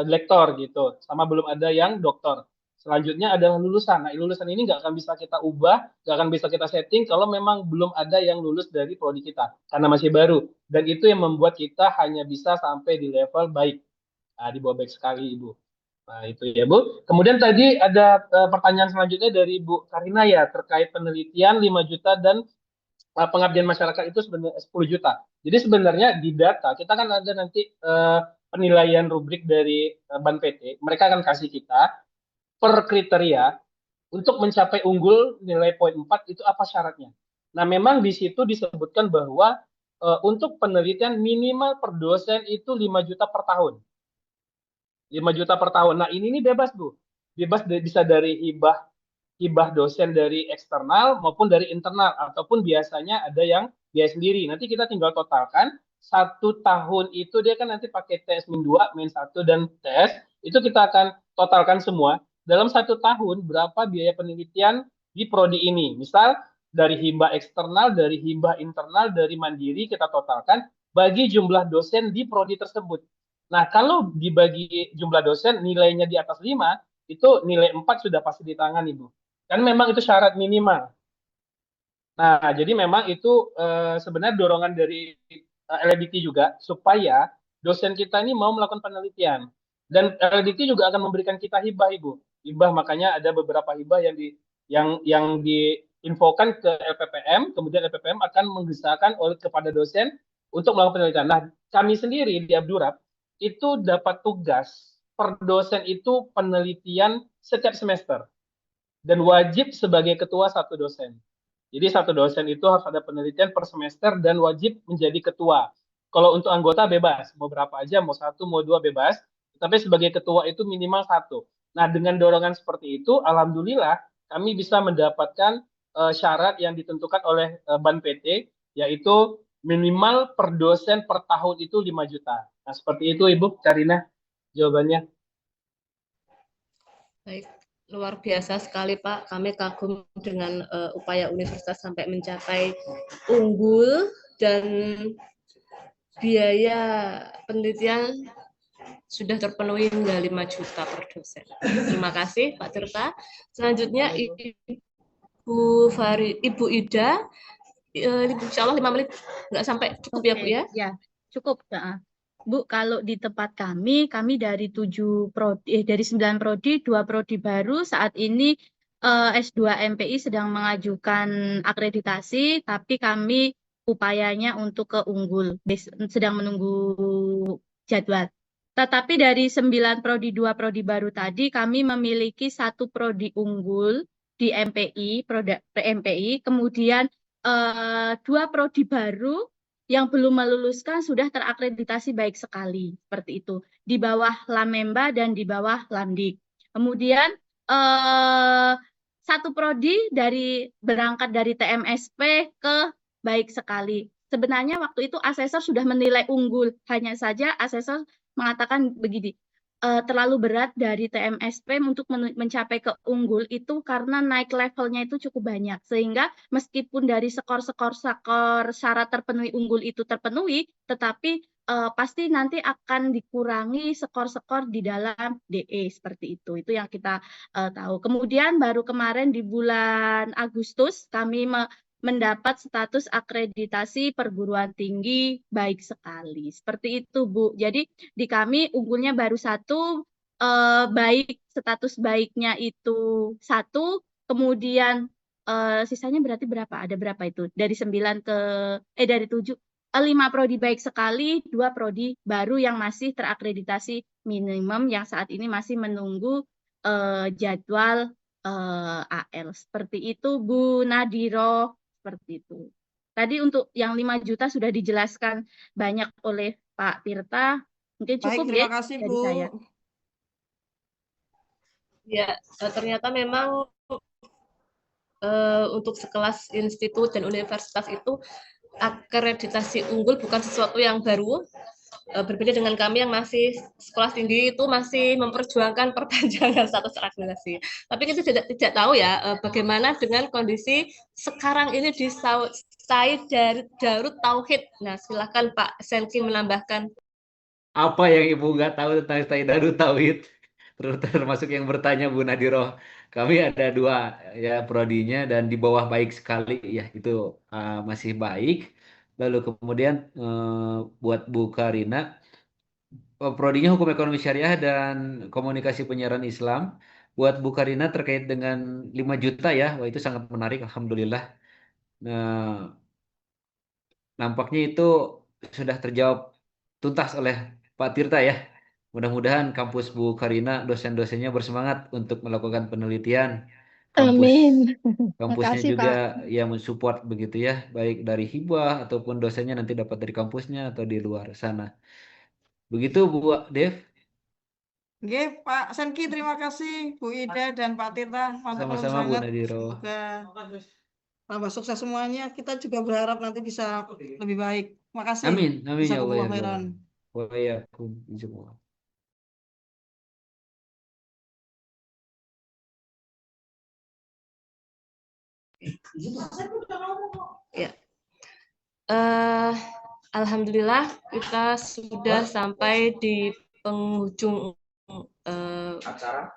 lektor gitu, sama belum ada yang dokter. Selanjutnya adalah lulusan. Nah, lulusan ini nggak akan bisa kita ubah, nggak akan bisa kita setting kalau memang belum ada yang lulus dari prodi kita, karena masih baru. Dan itu yang membuat kita hanya bisa sampai di level baik. Nah, di bawah baik sekali, Ibu. Nah, itu ya, Bu. Kemudian tadi ada pertanyaan selanjutnya dari Bu Karina ya, terkait penelitian 5 juta dan pengabdian masyarakat itu sebenarnya 10 juta. Jadi sebenarnya di data, kita kan ada nanti penilaian rubrik dari Ban PT, mereka akan kasih kita per kriteria untuk mencapai unggul nilai poin 4 itu apa syaratnya. Nah, memang di situ disebutkan bahwa untuk penelitian minimal per dosen itu 5 juta per tahun. 5 juta per tahun. Nah, ini bebas, Bu. Bebas bisa dari hibah hibah dosen dari eksternal maupun dari internal, ataupun biasanya ada yang biaya sendiri. Nanti kita tinggal totalkan, 1 tahun itu dia kan nanti pakai tes min 2, min 1, dan tes, itu kita akan totalkan semua. Dalam 1 tahun, berapa biaya penelitian di prodi ini. Misal, dari hibah eksternal, dari hibah internal, dari mandiri, kita totalkan, bagi jumlah dosen di prodi tersebut. Nah, kalau dibagi jumlah dosen, nilainya di atas 5, itu nilai 4 sudah pasti di tangan, Ibu. Kan memang itu syarat minimal. Nah, jadi memang itu sebenarnya dorongan dari LLDT juga, supaya dosen kita ini mau melakukan penelitian. Dan LLDT juga akan memberikan kita hibah, Ibu. Hibah, makanya ada beberapa hibah yang diinfokan ke LPPM, kemudian LPPM akan menggesahkan kepada dosen untuk melakukan penelitian. Nah, kami sendiri di Abdurrab itu dapat tugas per dosen itu penelitian setiap semester dan wajib sebagai ketua 1 dosen. Jadi 1 dosen itu harus ada penelitian per semester dan wajib menjadi ketua. Kalau untuk anggota bebas, mau berapa aja, mau 1, mau 2 bebas. Tapi sebagai ketua itu minimal 1. Nah, dengan dorongan seperti itu, alhamdulillah kami bisa mendapatkan syarat yang ditentukan oleh Ban PT, yaitu minimal per dosen per tahun itu 5 juta. Nah, seperti itu Ibu Karina jawabannya. Baik, luar biasa sekali Pak. Kami kagum dengan upaya universitas sampai mencapai unggul dan biaya penelitian sudah terpenuhi hingga 5 juta per dosen. Terima kasih Pak Tirta. Selanjutnya Ibu Ida, insya Allah 5 menit nggak sampai cukup ya Bu ya? Ya, cukup. Bu, kalau di tempat kami dari 9 prodi, 2 prodi baru saat ini S2 MPI sedang mengajukan akreditasi, tapi kami upayanya untuk ke unggul, sedang menunggu jadwal. Tetapi dari 9 prodi, 2 prodi baru tadi, kami memiliki 1 prodi unggul di MPI, MPI, kemudian 2 prodi baru yang belum meluluskan sudah terakreditasi baik sekali, seperti itu, di bawah Lamemba dan di bawah Lamdik. Kemudian 1 prodi berangkat dari TMSP ke baik sekali. Sebenarnya waktu itu asesor sudah menilai unggul, hanya saja asesor mengatakan begini, terlalu berat dari TMSP untuk mencapai ke unggul itu karena naik levelnya itu cukup banyak, sehingga meskipun dari skor syarat terpenuhi unggul itu terpenuhi, tetapi pasti nanti akan dikurangi skor-skor di dalam DE, seperti itu yang kita tahu. Kemudian baru kemarin di bulan Agustus kami mendapat status akreditasi perguruan tinggi baik sekali. Seperti itu, Bu. Jadi di kami unggulnya baru 1, baik status baiknya itu 1, kemudian sisanya berarti berapa? Ada berapa itu? Dari 9 dari 7, 5 prodi baik sekali, 2 prodi baru yang masih terakreditasi minimum yang saat ini masih menunggu jadwal AL. Seperti itu, Bu Nadiro. Seperti itu. Tadi untuk yang 5 juta sudah dijelaskan banyak oleh Pak Tirta. Mungkin cukup Baik, terima kasih, dari Bu. saya. Ya, ternyata memang untuk sekelas institut dan universitas itu akreditasi unggul bukan sesuatu yang baru. Berbeda dengan kami yang masih sekolah tinggi itu masih memperjuangkan perpanjangan status akreditasi. Tapi kita tidak tahu ya bagaimana dengan kondisi sekarang ini di Said Darut Tauhid. Nah, silakan Pak Senki menambahkan. Apa yang Ibu nggak tahu tentang Said Darut Tauhid? Termasuk yang bertanya Bu Nadiro. Kami ada 2 ya prodinya dan di bawah baik sekali ya, itu masih baik. Lalu kemudian buat Bu Karina, prodinya Hukum Ekonomi Syariah dan Komunikasi Penyiaran Islam. Buat Bu Karina terkait dengan 5 juta ya, wah itu sangat menarik, alhamdulillah. Nah, nampaknya itu sudah terjawab tuntas oleh Pak Tirta ya. Mudah-mudahan kampus Bu Karina dosen-dosennya bersemangat untuk melakukan penelitian. Amin. Kampusnya Makasih, juga Pak. ya mensupport begitu ya, baik dari hibah ataupun dosennya nanti dapat dari kampusnya atau di luar sana. Begitu Bu Dev. Oke, Pak Senki, terima kasih Bu Ida dan Pak Tirta. Mantap Sama-sama Bu sangat. Nadiro. Semoga tambah sukses semuanya. Kita juga berharap nanti bisa lebih baik. Makasih. Amin, amin ya Allah ya Jazakumullah khairan. Allah. Wa iyyakum. Jazakumullah. Ya. Alhamdulillah kita sudah sampai di penghujung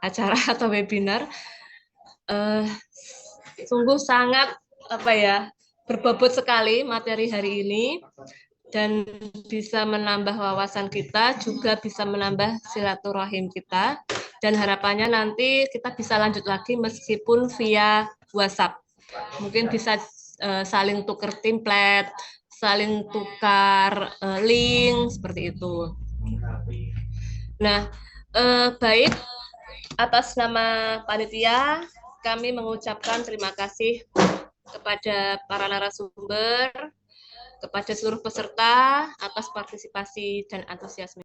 acara atau webinar. Sungguh sangat berbobot sekali materi hari ini dan bisa menambah wawasan kita, juga bisa menambah silaturahim kita, dan harapannya nanti kita bisa lanjut lagi meskipun via WhatsApp. Mungkin bisa saling tukar template, saling tukar link, seperti itu. Nah, baik, atas nama panitia, kami mengucapkan terima kasih kepada para narasumber, kepada seluruh peserta atas partisipasi dan antusiasme.